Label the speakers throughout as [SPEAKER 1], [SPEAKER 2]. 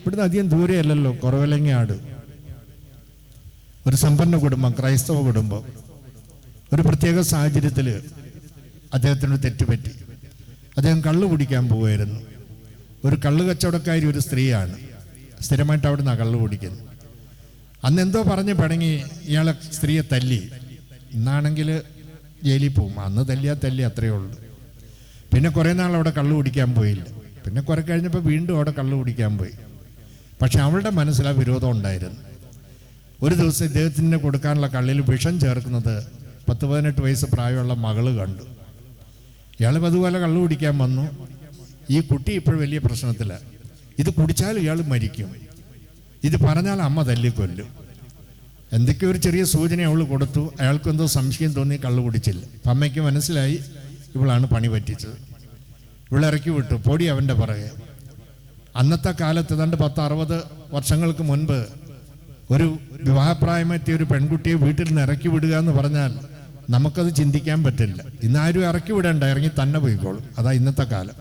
[SPEAKER 1] ഇവിടുന്ന് അധികം ദൂരെയല്ലല്ലോ, കുറവലങ്ങാട്. ഒരു സമ്പന്ന കുടുംബം, ക്രൈസ്തവ കുടുംബം. ഒരു പ്രത്യേക സാഹചര്യത്തിൽ അദ്ദേഹത്തിന് തെറ്റുപറ്റി. അദ്ദേഹം കള്ളു കുടിക്കാൻ പോവുമായിരുന്നു. ഒരു കള്ളു കച്ചവടക്കാരി ഒരു സ്ത്രീയാണ്, സ്ഥിരമായിട്ട് അവിടെ നിന്നാണ് കള്ളു കുടിക്കുന്നത്. അന്ന് എന്തോ പറഞ്ഞ് പിണങ്ങി ഇയാളെ സ്ത്രീയെ തല്ലി. ഇന്നാണെങ്കിൽ ജയിലിൽ പോവും. അന്ന് തല്ലി അത്രയേ ഉള്ളൂ. പിന്നെ കുറേ നാൾ അവിടെ കള്ളു കുടിക്കാൻ പോയില്ല. പിന്നെ കുറെ കഴിഞ്ഞപ്പോൾ വീണ്ടും അവിടെ കള്ളു കുടിക്കാൻ പോയി. പക്ഷെ അവളുടെ മനസ്സിൽ ആ വിരോധം ഉണ്ടായിരുന്നു. ഒരു ദിവസം ഇദ്ദേഹത്തിന് കൊടുക്കാനുള്ള കള്ളിൽ വിഷം ചേർക്കുന്നത് 10-18 വയസ്സ് പ്രായമുള്ള മകള് കണ്ടു. ഇയാൾ അതുപോലെ കള്ളു കുടിക്കാൻ വന്നു. ഈ കുട്ടി ഇപ്പോൾ വലിയ പ്രശ്നത്തിലാണ്. ഇത് കുടിച്ചാൽ ഇയാൾ മരിക്കും, ഇത് പറഞ്ഞാൽ അമ്മ തല്ലിക്കൊല്ലും. എന്തൊക്കെയോ ഒരു ചെറിയ സൂചന അവൾ കൊടുത്തു. അയാൾക്കെന്തോ സംശയം തോന്നി, കള്ളു കുടിച്ചില്ല. അപ്പം അമ്മയ്ക്ക് മനസ്സിലായി ഇവളാണ് പണി പറ്റിച്ചത്. ഇവളിറക്കി വിട്ടു, പൊടി അവൻ്റെ പുറകെ. അന്നത്തെ കാലത്ത് 10-60 വർഷങ്ങൾക്ക് മുൻപ് ഒരു വിവാഹപ്രായമെത്തിയ ഒരു പെൺകുട്ടിയെ വീട്ടിൽ നിന്ന് ഇറക്കി വിടുക എന്ന് പറഞ്ഞാൽ നമുക്കത് ചിന്തിക്കാൻ പറ്റില്ല. ഇന്നാരും ഇറക്കി വിടേണ്ട, ഇറങ്ങി തന്നെ പോയിക്കോളും. അതാ ഇന്നത്തെ കാലം.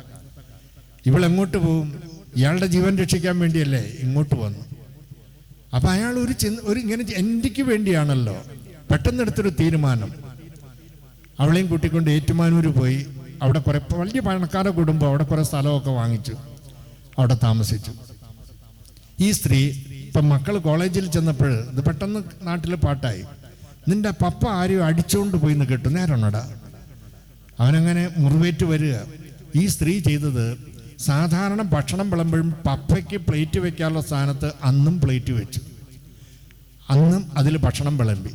[SPEAKER 1] ഇവളെങ്ങോട്ട് പോവും? ഇയാളുടെ ജീവൻ രക്ഷിക്കാൻ വേണ്ടിയല്ലേ ഇങ്ങോട്ട് വന്നു. അപ്പം അയാൾ ഒരു ഇങ്ങനെ എനിക്ക് വേണ്ടിയാണല്ലോ. പെട്ടെന്നെടുത്തൊരു തീരുമാനം. അവളെയും കൂട്ടിക്കൊണ്ട് ഏറ്റുമാനൂർ പോയി. അവിടെ കുറെ വലിയ പണക്കാരുടെ കുടുംബം, അവിടെ കുറെ സ്ഥലമൊക്കെ വാങ്ങിച്ചു, അവിടെ താമസിച്ചു. ഈ സ്ത്രീ ഇപ്പം മക്കൾ കോളേജിൽ ചെന്നപ്പോൾ ഇത് പെട്ടെന്ന് നാട്ടിൽ പാട്ടായി. നിന്റെ പപ്പ ആരെയും അടിച്ചുകൊണ്ട് പോയി എന്ന് കേട്ടു. നേരണടാ. അവനങ്ങനെ മുറിവേറ്റ് വരിക. ഈ സ്ത്രീ ചെയ്തത്, സാധാരണ ഭക്ഷണം വിളമ്പഴും പപ്പയ്ക്ക് പ്ലേറ്റ് വെക്കാനുള്ള സ്ഥാനത്ത് അന്നും പ്ലേറ്റ് വെച്ചു. അന്നും അതിൽ ഭക്ഷണം വിളമ്പി.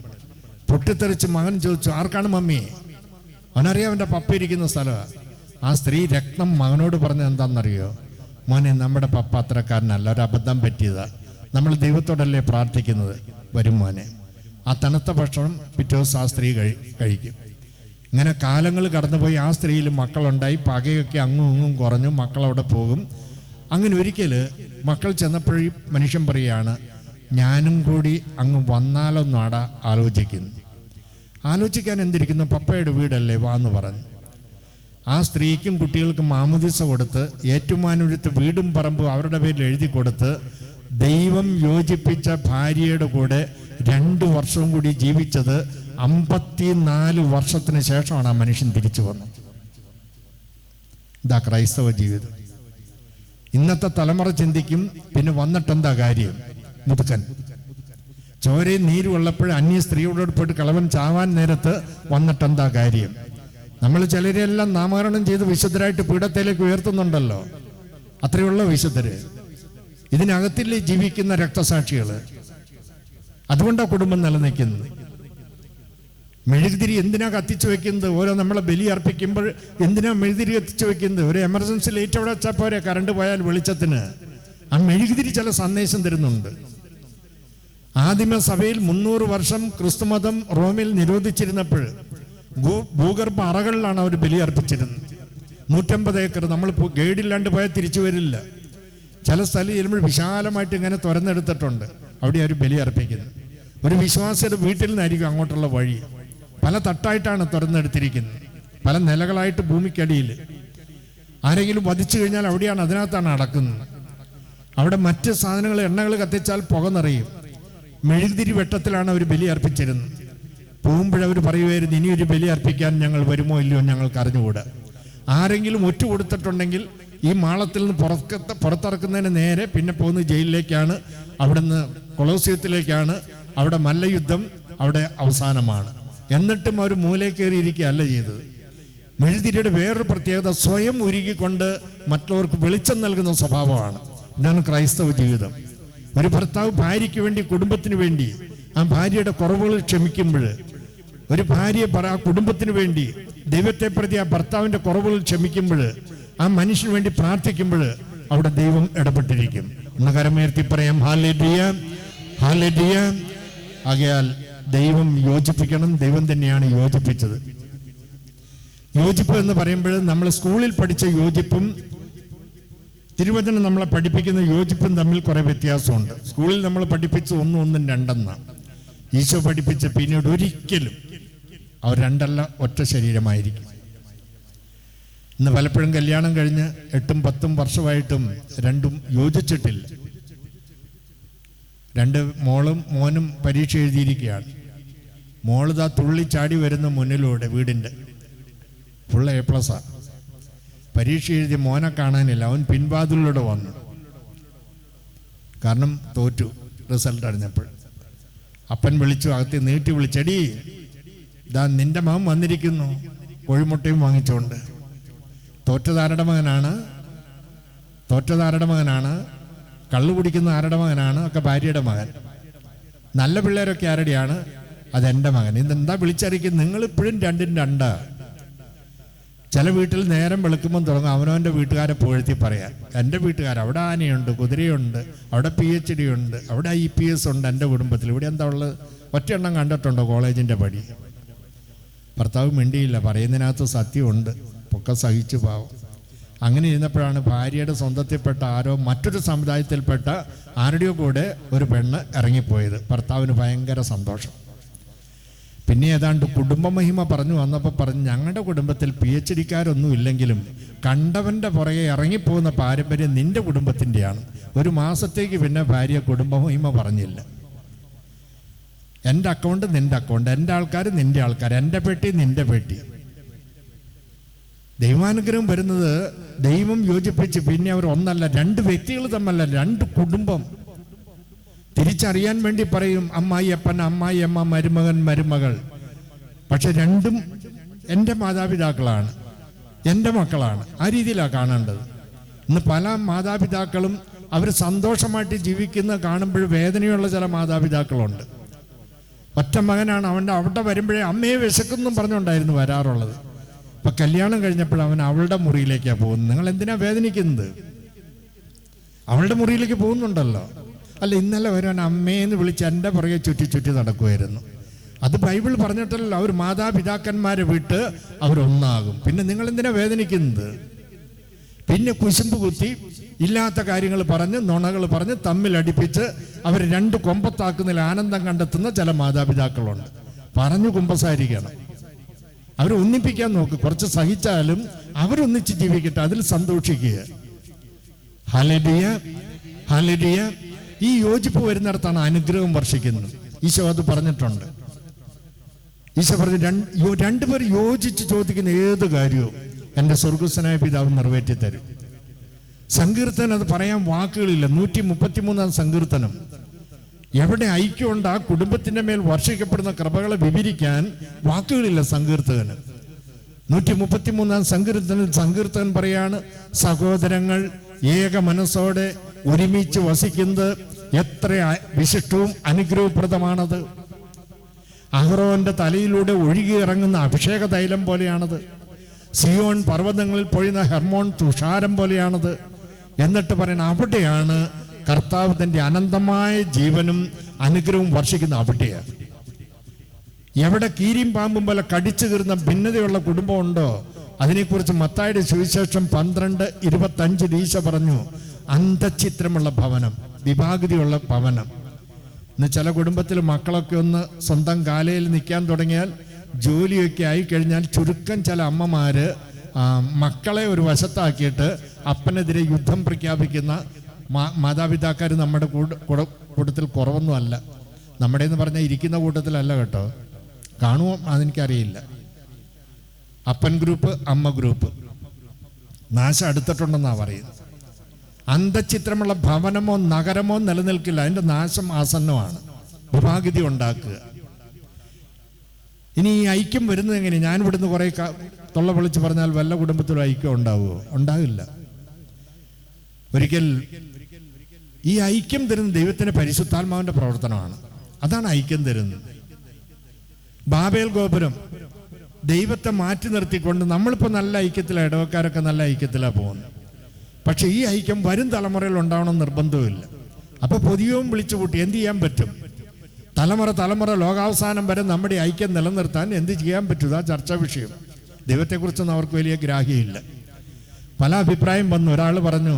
[SPEAKER 1] പൊട്ടിത്തെറിച്ച് മകൻ ചോദിച്ചു, ആർക്കാണ് മമ്മി? അവനറിയാം അവൻ്റെ പപ്പ ഇരിക്കുന്ന സ്ഥലമാണ്. ആ സ്ത്രീ രക്തം മകനോട് പറഞ്ഞത് എന്താണെന്നറിയോ? മോനെ, നമ്മുടെ പപ്പ അത്രക്കാരനല്ല, ഒരു അബദ്ധം പറ്റിയതാ. നമ്മൾ ദൈവത്തോടല്ലേ പ്രാർത്ഥിക്കുന്നത്. വരും മോനെ. ആ തണുത്ത ഭക്ഷണം പിറ്റേ ദിവസം ആ സ്ത്രീ കഴിക്കും. ഇങ്ങനെ കാലങ്ങൾ കടന്നുപോയി. ആ സ്ത്രീയിൽ മക്കളുണ്ടായി. പകയൊക്കെ അങ്ങും ഇങ്ങും കുറഞ്ഞു. മക്കളവിടെ പോകും. അങ്ങനെ ഒരിക്കൽ മക്കൾ ചെന്നപ്പോഴും മനുഷ്യൻ പറയുകയാണ്, ഞാനും കൂടി അങ്ങ് വന്നാലൊന്നാടാ ആലോചിക്കുന്നു. ആലോചിക്കാൻ എന്തിരിക്കുന്നു? പപ്പയുടെ വീടല്ലേ, വാന്ന് പറഞ്ഞു. ആ സ്ത്രീക്കും കുട്ടികൾക്കും മാമുദീസ കൊടുത്ത് ഏറ്റുമാനൂരത്ത് വീടും പറമ്പും അവരുടെ പേരിൽ എഴുതി കൊടുത്ത് ദൈവം യോജിപ്പിച്ച ഭാര്യയുടെ കൂടെ 2 വർഷവും കൂടി ജീവിച്ചത് 54 വർഷത്തിന് ശേഷമാണ് ആ മനുഷ്യൻ തിരിച്ചു വന്നത്. ഇതാ ക്രൈസ്തവ ജീവിതം. ഇന്നത്തെ തലമുറ ചിന്തിക്കും, പിന്നെ വന്നിട്ടെന്താ കാര്യം? മുതുക്കൻ ചോരയും നീര് ഉള്ളപ്പോൾ അന്യ സ്ത്രീയോട് പോയിട്ട് കളവൻ ചാവാൻ നേരത്ത് വന്നിട്ടെന്താ കാര്യം? നമ്മൾ ചിലരെല്ലാം നാമകരണം ചെയ്ത് വിശുദ്ധരായിട്ട് പീഠത്തിലേക്ക് ഉയർത്തുന്നുണ്ടല്ലോ. അത്രയുള്ള വിശുദ്ധര് ഇതിനകത്തില്ലേ ജീവിക്കുന്ന രക്തസാക്ഷികള്. അതുകൊണ്ടാണ് കുടുംബം നിലനിൽക്കുന്നത്. മെഴുകുതിരി എന്തിനാ കത്തിച്ചു വെക്കുന്നത്? ഓരോ നമ്മളെ ബലി അർപ്പിക്കുമ്പോൾ എന്തിനാ മെഴുകുതിരി കത്തിച്ചു വെക്കുന്നത്? ഒരു എമർജൻസി ലൈറ്റ് അവിടെ വെച്ചാൽ പോരെ, കറണ്ട് പോയാൽ വെളിച്ചത്തിന്. ആ മെഴുകുതിരി ചില സന്ദേശം തരുന്നുണ്ട്. ആദിമ സഭയിൽ 300 വർഷം ക്രിസ്തുമതം റോമിൽ നിരോധിച്ചിരുന്നപ്പോൾ ഭൂഗർഭ അറകളിലാണ് അവർ ബലി അർപ്പിച്ചിരുന്നത്. 150 ഏക്കർ. നമ്മൾ ഗൈഡില്ലാണ്ട് പോയാൽ തിരിച്ചു വരില്ല. ചില സ്ഥലം ചെല്ലുമ്പോൾ വിശാലമായിട്ട് ഇങ്ങനെ തുറന്നെടുത്തിട്ടുണ്ട്. അവിടെ അവർ ബലി അർപ്പിക്കുന്നത്. ഒരു വിശ്വാസിയുടെ വീട്ടിൽ നിന്നായിരിക്കും അങ്ങോട്ടുള്ള വഴി. പല തട്ടായിട്ടാണ് തുറന്നെടുത്തിരിക്കുന്നത്, പല നിലകളായിട്ട് ഭൂമിക്കടിയിൽ. ആരെങ്കിലും വധിച്ചു കഴിഞ്ഞാൽ അവിടെയാണ്, അതിനകത്താണ് അടക്കുന്നത്. അവിടെ മറ്റ് സാധനങ്ങൾ, എണ്ണകൾ കത്തിച്ചാൽ പുക നിറയും. മെഴുകുതിരി വെട്ടത്തിലാണ് അവർ ബലി അർപ്പിച്ചിരുന്നത്. പോകുമ്പോഴവർ പറയുമായിരുന്നു, ഇനിയൊരു ബലി അർപ്പിക്കാൻ ഞങ്ങൾ വരുമോ ഇല്ലയോ ഞങ്ങൾക്ക് അറിഞ്ഞുകൂടാ. ആരെങ്കിലും ഒറ്റ കൊടുത്തിട്ടുണ്ടെങ്കിൽ ഈ മാളത്തിൽ നിന്ന് പുറത്തിറക്കുന്നതിന് നേരെ പിന്നെ പോകുന്നത് ജയിലിലേക്കാണ്, അവിടുന്ന് കൊളോസിയത്തിലേക്കാണ്. അവിടെ മല്ലയുദ്ധം അവിടെ അവസാനമാണ്. എന്നിട്ടും അവർ മൂലയിൽ കയറിയിരിക്കുകയല്ല ചെയ്തത്. മെഴുകുതിരിയുടെ വേറൊരു പ്രത്യേകത, സ്വയം ഉരുകിക്കൊണ്ട് മറ്റുള്ളവർക്ക് വെളിച്ചം നൽകുന്ന സ്വഭാവമാണ്. ഇതാണ് ക്രൈസ്തവ ജീവിതം. ഒരു ഭർത്താവ് ഭാര്യയ്ക്ക് വേണ്ടി, കുടുംബത്തിന് വേണ്ടി ആ ഭാര്യയുടെ കുറവുകൾ ക്ഷമിക്കുമ്പോൾ, ഒരു ഭാര്യ ആ കുടുംബത്തിന് വേണ്ടി ദൈവത്തെ പ്രതി ആ ഭർത്താവിന്റെ കുറവുകൾ ക്ഷമിക്കുമ്പോൾ, ആ മനുഷ്യന് വേണ്ടി പ്രാർത്ഥിക്കുമ്പോൾ അവിടെ ദൈവം ഇടപെട്ടിരിക്കും. ഒന്ന് കരമുയർത്തി പറയാം, ഹല്ലേലൂയ, ഹല്ലേലൂയ. ആകയാൽ ദൈവം യോജിപ്പിക്കണം. ദൈവം തന്നെയാണ് യോജിപ്പിച്ചത്. യോജിപ്പ് എന്ന് പറയുമ്പോൾ നമ്മൾ സ്കൂളിൽ പഠിച്ച യോജിപ്പും തിരുവചനം നമ്മളെ പഠിപ്പിക്കുന്ന യോജിപ്പും തമ്മിൽ കുറെ വ്യത്യാസമുണ്ട്. സ്കൂളിൽ നമ്മൾ പഠിപ്പിച്ച് 1 1 2 ഈശോ പഠിപ്പിച്ച് പിന്നീട് ഒരിക്കലും അവർ 2 ഒറ്റ ശരീരമായിരിക്കും. ഇന്ന് പലപ്പോഴും കല്യാണം കഴിഞ്ഞ് 8 10 വർഷമായിട്ടും രണ്ടും യോജിച്ചിട്ടില്ല. 2 മോളും മോനും പരീക്ഷ എഴുതിയിരിക്കുകയാണ്. മോളിതാ തുള്ളിച്ചാടി വരുന്ന മുന്നിലൂടെ വീടിൻ്റെ ഫുൾ A+. പരീക്ഷ എഴുതി മോനെ കാണാനില്ല. അവൻ പിൻവാതിലൂടെ വന്നു. കാരണം തോറ്റു റിസൾട്ട് അറിഞ്ഞപ്പോൾ. അപ്പൻ വിളിച്ചു, അകത്ത് നീട്ടി വിളിച്ചടി, ഇതാ നിന്റെ മകൻ വന്നിരിക്കുന്നു, കോഴിമുട്ടയും വാങ്ങിച്ചുകൊണ്ട്. തോറ്റതാരുടെ മകനാണ്, കള്ളു കുടിക്കുന്ന ആരുടെ മകനാണ്? ഒക്കെ ഭാര്യയുടെ മകൻ. നല്ല പിള്ളേരൊക്കെ ആരുടെയാണ്? അതെൻ്റെ മകൻ. ഇതെന്താ വിളിച്ചറിയിക്കുന്നത്? നിങ്ങളിപ്പോഴും 2-ന് 2. ചില വീട്ടിൽ നേരം വെളുക്കുമ്പം തുടങ്ങും അവനവൻ്റെ വീട്ടുകാരെ പുകഴ്ത്തി പറയാൻ. എൻ്റെ വീട്ടുകാർ അവിടെ ആനയുണ്ട്, കുതിരയുണ്ട്, അവിടെ PhD ഉണ്ട്, അവിടെ IPS ഉണ്ട്, എൻ്റെ കുടുംബത്തിൽ. ഇവിടെ എന്താ ഉള്ളത്? ഒറ്റയെണ്ണം കണ്ടിട്ടുണ്ടോ കോളേജിൻ്റെ പടി? ഭർത്താവ് മിണ്ടിയില്ല. പറയുന്നതിനകത്ത് സത്യമുണ്ട്. പൊക്കെ സഹിച്ചു പാവം. അങ്ങനെ ഇരുന്നപ്പോഴാണ് ഭാര്യയുടെ സ്വന്തത്തിൽപ്പെട്ട ആരോ മറ്റൊരു സമുദായത്തിൽപ്പെട്ട ആരുടെയോ കൂടെ ഒരു പെണ്ണ് ഇറങ്ങിപ്പോയത്. ഭർത്താവിന് ഭയങ്കര സന്തോഷം. പിന്നെ ഏതാണ്ട് കുടുംബമഹിമ പറഞ്ഞു വന്നപ്പോൾ പറഞ്ഞു, ഞങ്ങളുടെ കുടുംബത്തിൽ PhD-കാരൊന്നും ഇല്ലെങ്കിലും കണ്ടവൻ്റെ പുറകെ ഇറങ്ങിപ്പോകുന്ന പാരമ്പര്യം നിന്റെ കുടുംബത്തിൻ്റെയാണ്. ഒരു മാസത്തേക്ക് പിന്നെ ഭാര്യ കുടുംബമഹിമ പറഞ്ഞില്ല. എൻ്റെ അക്കൗണ്ട് നിൻ്റെ അക്കൗണ്ട്, എൻ്റെ ആൾക്കാർ നിൻ്റെ ആൾക്കാർ, എൻ്റെ പെട്ടി നിൻ്റെ പെട്ടി. ദൈവാനുഗ്രഹം വരുന്നത് ദൈവം യോജിപ്പിച്ച് പിന്നെ അവർ ഒന്നല്ല 2 വ്യക്തികൾ തമ്മല്ല, 2 കുടുംബം തിരിച്ചറിയാൻ വേണ്ടി പറയും അമ്മായി അപ്പൻ, അമ്മായി അമ്മ, മരുമകൻ മരുമകൾ. പക്ഷെ 2ഉം എൻ്റെ മാതാപിതാക്കളാണ്, എൻ്റെ മക്കളാണ്. ആ രീതിയിലാണ് കാണേണ്ടത്. ഇന്ന് പല മാതാപിതാക്കളും അവർ സന്തോഷമായിട്ട് ജീവിക്കുന്ന കാണുമ്പോൾ വേദനയുള്ള ചില മാതാപിതാക്കളുണ്ട്. ഒറ്റ മകനാണ്, അവിടെ വരുമ്പോഴേ അമ്മയെ വിശക്കുന്നും പറഞ്ഞുകൊണ്ടായിരുന്നു വരാറുള്ളത്. ഇപ്പം കല്യാണം കഴിഞ്ഞപ്പോൾ അവൻ അവളുടെ മുറിയിലേക്കാണ് പോകുന്നത്. നിങ്ങൾ എന്തിനാ വേദനിക്കുന്നത്? അവളുടെ മുറിയിലേക്ക് പോകുന്നുണ്ടല്ലോ. അല്ല, ഇന്നലെ വരാൻ അമ്മയെന്ന് വിളിച്ച് എൻ്റെ പുറകെ ചുറ്റി നടക്കുമായിരുന്നു. അത് ബൈബിൾ പറഞ്ഞിട്ടല്ലോ. അവർ മാതാപിതാക്കന്മാരെ വിട്ട് അവരൊന്നാകും. പിന്നെ നിങ്ങൾ എന്തിനാ വേദനിക്കുന്നത്? പിന്നെ കുശുമ്പ് കുത്തി ഇല്ലാത്ത കാര്യങ്ങൾ പറഞ്ഞ് നുണകൾ പറഞ്ഞ് തമ്മിലടിപ്പിച്ച് അവർ 2 കൊമ്പത്താക്കുന്നതിൽ ആനന്ദം കണ്ടെത്തുന്ന ചില മാതാപിതാക്കളുണ്ട്. പറഞ്ഞു കുമ്പസാരിക്കണം. അവർ ഒന്നിപ്പിക്കാൻ നോക്ക്. കുറച്ച് സഹിച്ചാലും അവരൊന്നിച്ച് ജീവിക്കട്ടെ, അതിൽ സന്തോഷിക്കുക. Hallelujah, hallelujah. ഈ യോജിപ്പ് വരുന്നിടത്താണ് അനുഗ്രഹം വർഷിക്കുന്നത്. ഈശോ അത് പറഞ്ഞിട്ടുണ്ട്. ഈശോ പറഞ്ഞു 2 പേർ യോജിച്ച് ചോദിക്കുന്ന ഏത് കാര്യവും എൻ്റെ സ്വർഗസ്വനായ പിതാവ് നിറവേറ്റി തരും. സങ്കീർത്തനം അത് പറയാൻ വാക്കുകളില്ല. 133-ാം സങ്കീർത്തനം. എവിടെ ഐക്യമുണ്ട് ആ കുടുംബത്തിൻ്റെ മേൽ വർഷിക്കപ്പെടുന്ന കൃപകളെ വിവരിക്കാൻ വാക്കുകളില്ല സങ്കീർത്തകന്. 133-ാം സങ്കീർത്തകൻ പറയാണ്, സഹോദരങ്ങൾ ഏക മനസ്സോടെ ഒരുമിച്ച് വസിക്കുന്നത് എത്ര വിശിഷ്ടവും അനുഗ്രഹപ്രദമാണത്. അഹ്റോന്റെ തലയിലൂടെ ഒഴുകിയിറങ്ങുന്ന അഭിഷേക തൈലം പോലെയാണത്. സിയോൻ പർവ്വതങ്ങളിൽ പൊഴിയുന്ന ഹെർമോൺ തുഷാരം പോലെയാണത്. എന്നിട്ട് പറയുന്ന അവിടെയാണ് കർത്താവ് തൻ്റെ അനന്തമായ ജീവനും അനുഗ്രഹവും വർഷിക്കുന്ന. അവിടെയാണ്. എവിടെ കീരിയും പാമ്പും പോലെ കടിച്ചു കീറുന്ന ഭിന്നതയുള്ള കുടുംബം ഉണ്ടോ, അതിനെക്കുറിച്ച് മത്തായിയുടെ സുവിശേഷം 12:25 ഈശോ പറഞ്ഞു, അന്തചിത്രമുള്ള ഭവനം, വിഭാഗതിയുള്ള ഭവനം. ഇന്ന് ചില കുടുംബത്തിൽ മക്കളൊക്കെ ഒന്ന് സ്വന്തം കാലയിൽ നിൽക്കാൻ തുടങ്ങിയാൽ, ജോലിയൊക്കെ ആയിക്കഴിഞ്ഞാൽ ചുരുക്കം ചില അമ്മമാര് മക്കളെ ഒരു വശത്താക്കിയിട്ട് അപ്പനെതിരെ യുദ്ധം പ്രഖ്യാപിക്കുന്ന മാതാപിതാക്കാർ നമ്മുടെ കൂട്ടത്തിൽ കുറവൊന്നുമല്ല. നമ്മുടെ എന്ന് പറഞ്ഞാൽ ഇരിക്കുന്ന കൂട്ടത്തിലല്ല കേട്ടോ. കാണുമോ അതെനിക്കറിയില്ല. അപ്പൻ ഗ്രൂപ്പ്, അമ്മ ഗ്രൂപ്പ് നാശം അടുത്തിട്ടുണ്ടെന്നാണ് പറയുന്നത്. അന്തചിത്രമുള്ള ഭവനമോ നഗരമോ നിലനിൽക്കില്ല, അതിൻ്റെ നാശം ആസന്നമാണ്. വിഭാഗിതി ഉണ്ടാക്കുക. ഇനി ഈ ഐക്യം വരുന്നത് എങ്ങനെ? ഞാൻ ഇവിടുന്ന് കുറെ തൊള്ള വിളിച്ച് പറഞ്ഞാൽ വല്ല കുടുംബത്തിലും ഐക്യം ഉണ്ടാവുമോ? ഉണ്ടാകില്ല. ഒരിക്കൽ ഈ ഐക്യം തരുന്ന ദൈവത്തിന്റെ പരിശുദ്ധാത്മാവിന്റെ പ്രവർത്തനമാണ്. അതാണ് ഐക്യം തരുന്നത്. ബാബേൽ ഗോപുരം ദൈവത്തെ മാറ്റി നിർത്തിക്കൊണ്ട് നമ്മളിപ്പോൾ നല്ല ഐക്യത്തിലാണ്, ഇടവക്കാരൊക്കെ നല്ല ഐക്യത്തിലാണ് പോകുന്നത്. പക്ഷെ ഈ ഐക്യം വരും തലമുറയിൽ ഉണ്ടാവണം നിർബന്ധമില്ല. അപ്പൊ പൊതുവും വിളിച്ചു കൂട്ടി എന്ത് ചെയ്യാൻ പറ്റും? തലമുറ ലോകാവസാനം വരെ നമ്മുടെ ഐക്യം നിലനിർത്താൻ എന്ത് ചെയ്യാൻ പറ്റുക? ചർച്ചാ വിഷയം. ദൈവത്തെക്കുറിച്ചൊന്നും അവർക്ക് വലിയ ഗ്രാഹ്യമില്ല. പല അഭിപ്രായം വന്നു. ഒരാൾ പറഞ്ഞു,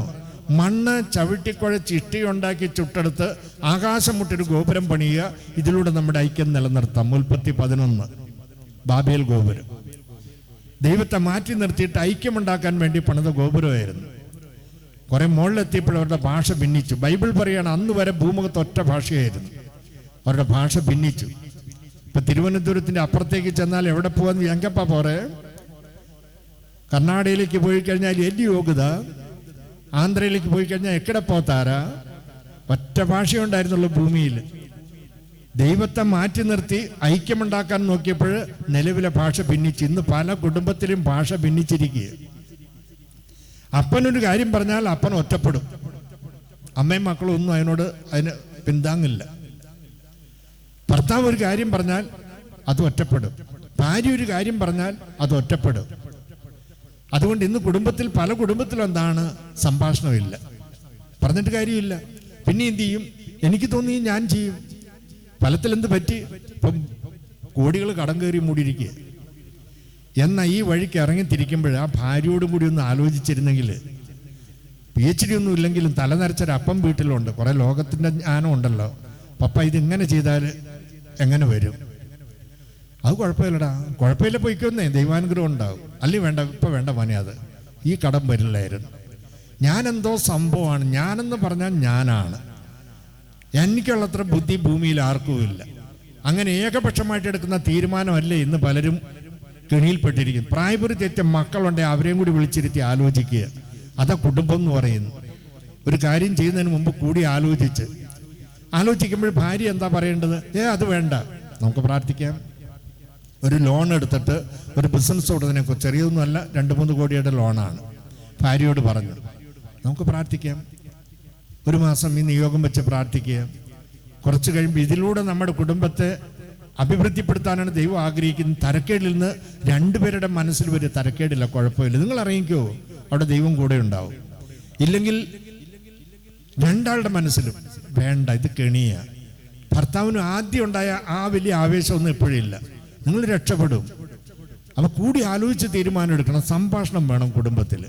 [SPEAKER 1] മണ്ണ് ചവിട്ടിക്കുഴച്ച് ഇഷ്ടിയുണ്ടാക്കി ചുട്ടെടുത്ത് ആകാശം മുട്ടൊരു ഗോപുരം പണിയുക, ഇതിലൂടെ നമ്മുടെ ഐക്യം നിലനിർത്താം. 11 ബാബേൽ ഗോപുരം ദൈവത്തെ മാറ്റി നിർത്തിയിട്ട് ഐക്യമുണ്ടാക്കാൻ വേണ്ടി പണിത ഗോപുരമായിരുന്നു. കുറെ മുകളിലെത്തിയപ്പോൾ അവരുടെ ഭാഷ ഭിന്നിച്ചു. ബൈബിൾ പറയുകയാണ് അന്ന് വരെ ഭൂമുഖത്ത് ഒറ്റ ഭാഷയായിരുന്നു, അവരുടെ ഭാഷ ഭിന്നിച്ചു. ഇപ്പൊ തിരുവനന്തപുരത്തിന്റെ അപ്പുറത്തേക്ക് ചെന്നാൽ എവിടെ പോവാന്ന് എങ്കപ്പ പോരെ, കർണാടകയിലേക്ക് പോയി കഴിഞ്ഞാൽ എല്ലി യോഗ്യത, ആന്ധ്രയിലേക്ക് പോയി കഴിഞ്ഞാൽ എക്കടെ പോത്താര. ഒറ്റ ഭാഷയുണ്ടായിരുന്നുള്ളൂ ഭൂമിയിൽ. ദൈവത്തെ മാറ്റി നിർത്തി ഐക്യമുണ്ടാക്കാൻ നോക്കിയപ്പോൾ നിലവിലെ ഭാഷ ഭിന്നിച്ച്. ഇന്ന് പല കുടുംബത്തിലും ഭാഷ ഭിന്നിച്ചിരിക്കുക. അപ്പനൊരു കാര്യം പറഞ്ഞാൽ അപ്പൻ ഒറ്റപ്പെടും, അമ്മയും മക്കളും ഒന്നും അതിന് പിന്താങ്ങില്ല. ഭർത്താവ് ഒരു കാര്യം പറഞ്ഞാൽ അത് ഒറ്റപ്പെടും, ഭാര്യ ഒരു കാര്യം പറഞ്ഞാൽ അത് ഒറ്റപ്പെടും. അതുകൊണ്ട് ഇന്ന് കുടുംബത്തിൽ പല കുടുംബത്തിലും എന്താണ്, സംഭാഷണമില്ല, പറഞ്ഞിട്ട് കാര്യമില്ല. പിന്നെ എന്ത് ചെയ്യും, എനിക്ക് തോന്നി ഞാൻ ചെയ്യും. ഫലത്തിൽ എന്ത് പറ്റി, ഇപ്പം കോടികൾ കടം കയറി മൂടിയിരിക്കുക. എന്നാൽ ഈ വഴിക്ക് ഇറങ്ങിത്തിരിക്കുമ്പോൾ ആ ഭാര്യയോടും കൂടി ഒന്ന് ആലോചിച്ചിരുന്നെങ്കിൽ, PhD ഒന്നും ഇല്ലെങ്കിലും തലനരച്ചൊരു അപ്പം വീട്ടിലുണ്ട്, കുറെ ലോകത്തിന്റെ ജ്ഞാനം ഉണ്ടല്ലോ. പപ്പ ഇതിങ്ങനെ ചെയ്താൽ എങ്ങനെ വരും, അത് കുഴപ്പമില്ലടാ, കുഴപ്പമില്ല, പോയിക്കൊന്നേ, ദൈവാനുഗ്രഹം ഉണ്ടാവും. അല്ലെങ്കിൽ വേണ്ട, ഇപ്പൊ വേണ്ട മോനെ, അത് ഈ കടം വരില്ലായിരുന്നു. ഞാനെന്തോ സംഭവമാണ്, ഞാനെന്ന് പറഞ്ഞാൽ ഞാനാണ്, എനിക്കുള്ളത്ര ബുദ്ധി ഭൂമിയിൽ ആർക്കും ഇല്ല. അങ്ങനെ ഏകപക്ഷമായിട്ട് എടുക്കുന്ന തീരുമാനമല്ലേ ഇന്ന് പലരും കെണിയിൽപ്പെട്ടിരിക്കും. പ്രായപൂർത്തി തെറ്റ മക്കളുണ്ടെങ്കിൽ അവരെയും കൂടി വിളിച്ചിരുത്തി ആലോചിക്കുക. അതാ കുടുംബം എന്ന് പറയുന്നു. ഒരു കാര്യം ചെയ്യുന്നതിന് മുമ്പ് കൂടി ആലോചിക്കുമ്പോൾ ഭാര്യ എന്താ പറയേണ്ടത്, അത് വേണ്ട, നമുക്ക് പ്രാർത്ഥിക്കാം. ഒരു ലോൺ എടുത്തിട്ട് ഒരു ബിസിനസ് തുടങ്ങുന്നതിനെ കുറിച്ച്, ചെറിയൊന്നുമല്ല, 2-3 കോടിയുടെ ലോണാണ്. ഭാര്യയോട് പറഞ്ഞു നമുക്ക് പ്രാർത്ഥിക്കാം, ഒരു മാസം ഈ നിയോഗം വെച്ച് പ്രാർത്ഥിക്കുക. കുറച്ച് കഴിയുമ്പോൾ ഇതിലൂടെ നമ്മുടെ കുടുംബത്തെ അഭിവൃദ്ധിപ്പെടുത്താനാണ് ദൈവം ആഗ്രഹിക്കുന്നത്. തരക്കേടിൽ നിന്ന് 2 പേരുടെ മനസ്സിൽ വരെ തരക്കേടില്ല, കുഴപ്പമില്ല, നിങ്ങൾ അറിയിക്കോ, അവിടെ ദൈവം കൂടെ ഉണ്ടാവും. ഇല്ലെങ്കിൽ 2 ആളുടെ മനസ്സിലും വേണ്ട, ഇത് കെണിയ. ഭർത്താവിന് ആദ്യം ഉണ്ടായ ആ വലിയ ആവേശമൊന്നും എപ്പോഴില്ല, നിങ്ങൾ രക്ഷപ്പെടും. അപ്പൊ കൂടി ആലോചിച്ച് തീരുമാനം എടുക്കണം. സംഭാഷണം വേണം കുടുംബത്തിൽ.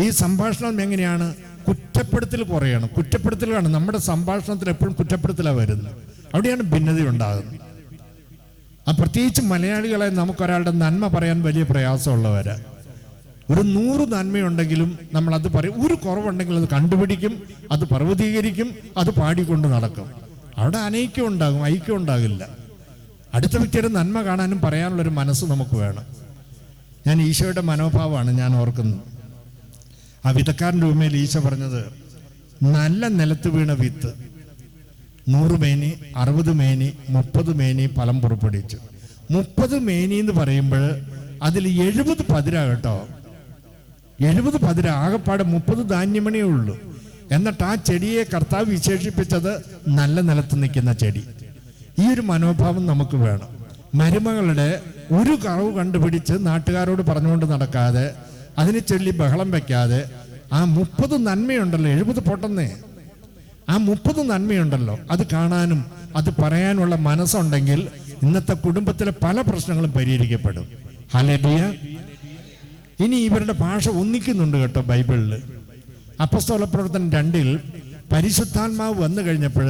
[SPEAKER 1] ഈ സംഭാഷണം എങ്ങനെയാണ്, കുറ്റപ്പെടുത്തൽ കുറയണം. കുറ്റപ്പെടുത്തലാണ് നമ്മുടെ സംഭാഷണത്തിൽ എപ്പോഴും കുറ്റപ്പെടുത്തലാണ് വരുന്നത്, അവിടെയാണ് ഭിന്നത ഉണ്ടാകുന്നത്. പ്രത്യേകിച്ച് മലയാളികളെ നമുക്കൊരാളുടെ നന്മ പറയാൻ വലിയ പ്രയാസമുള്ളവരാ. ഒരു 100 നന്മയുണ്ടെങ്കിലും നമ്മൾ അത് പറയും, ഒരു കുറവുണ്ടെങ്കിൽ അത് കണ്ടുപിടിക്കും, അത് പർവ്വതീകരിക്കും, അത് പാടിക്കൊണ്ട് നടക്കും. അവിടെ അനൈക്യം ഉണ്ടാകും, ഐക്യം ഉണ്ടാകില്ല. അടുത്ത വ്യക്തിയുടെ നന്മ കാണാനും പറയാനുള്ളൊരു മനസ്സ് നമുക്ക് വേണം. ഞാൻ ഈശോയുടെ മനോഭാവമാണ് ഞാൻ ഓർക്കുന്നത്. ആ വിധക്കാരൻ്റെ ഉമ്മയിൽ ഈശോ പറഞ്ഞത്, നല്ല നിലത്ത് വീണ വിത്ത് 100 മേനി, 60 മേനി, 30 മേനി ഫലം പുറപ്പെടുവിച്ചു. 30 മേനി എന്ന് പറയുമ്പോൾ അതിൽ 70 പതിര കേട്ടോ, 70 പതിര, ആകെപ്പാടെ 30 ധാന്യമണിയേ ഉള്ളൂ. എന്നിട്ട് ആ ചെടിയെ കർത്താവ് വിശേഷിപ്പിച്ചത് നല്ല നിലത്ത് നിൽക്കുന്ന ചെടി. ഈ ഒരു മനോഭാവം നമുക്ക് വേണം. മരുമകളുടെ ഒരു കുറവ് കണ്ടുപിടിച്ച് നാട്ടുകാരോട് പറഞ്ഞുകൊണ്ട് നടക്കാതെ, അതിനെ ചൊല്ലി ബഹളം വെക്കാതെ, ആ 30 നന്മയുണ്ടല്ലോ, 70 പൊട്ടെന്നേ, ആ 30 നന്മയുണ്ടല്ലോ, അത് കാണാനും അത് പറയാനുള്ള മനസ്സുണ്ടെങ്കിൽ ഇന്നത്തെ കുടുംബത്തിലെ പല പ്രശ്നങ്ങളും പരിഹരിക്കപ്പെടും. ഹല്ലേലൂയ. ഇനി ഇവരുടെ ഭാഷ ഒന്നിക്കുന്നുണ്ട് കേട്ടോ ബൈബിളിൽ. അപ്പസ്തോല പ്രവർത്തനം 2 പരിശുദ്ധാത്മാവ് വന്നു കഴിഞ്ഞപ്പോൾ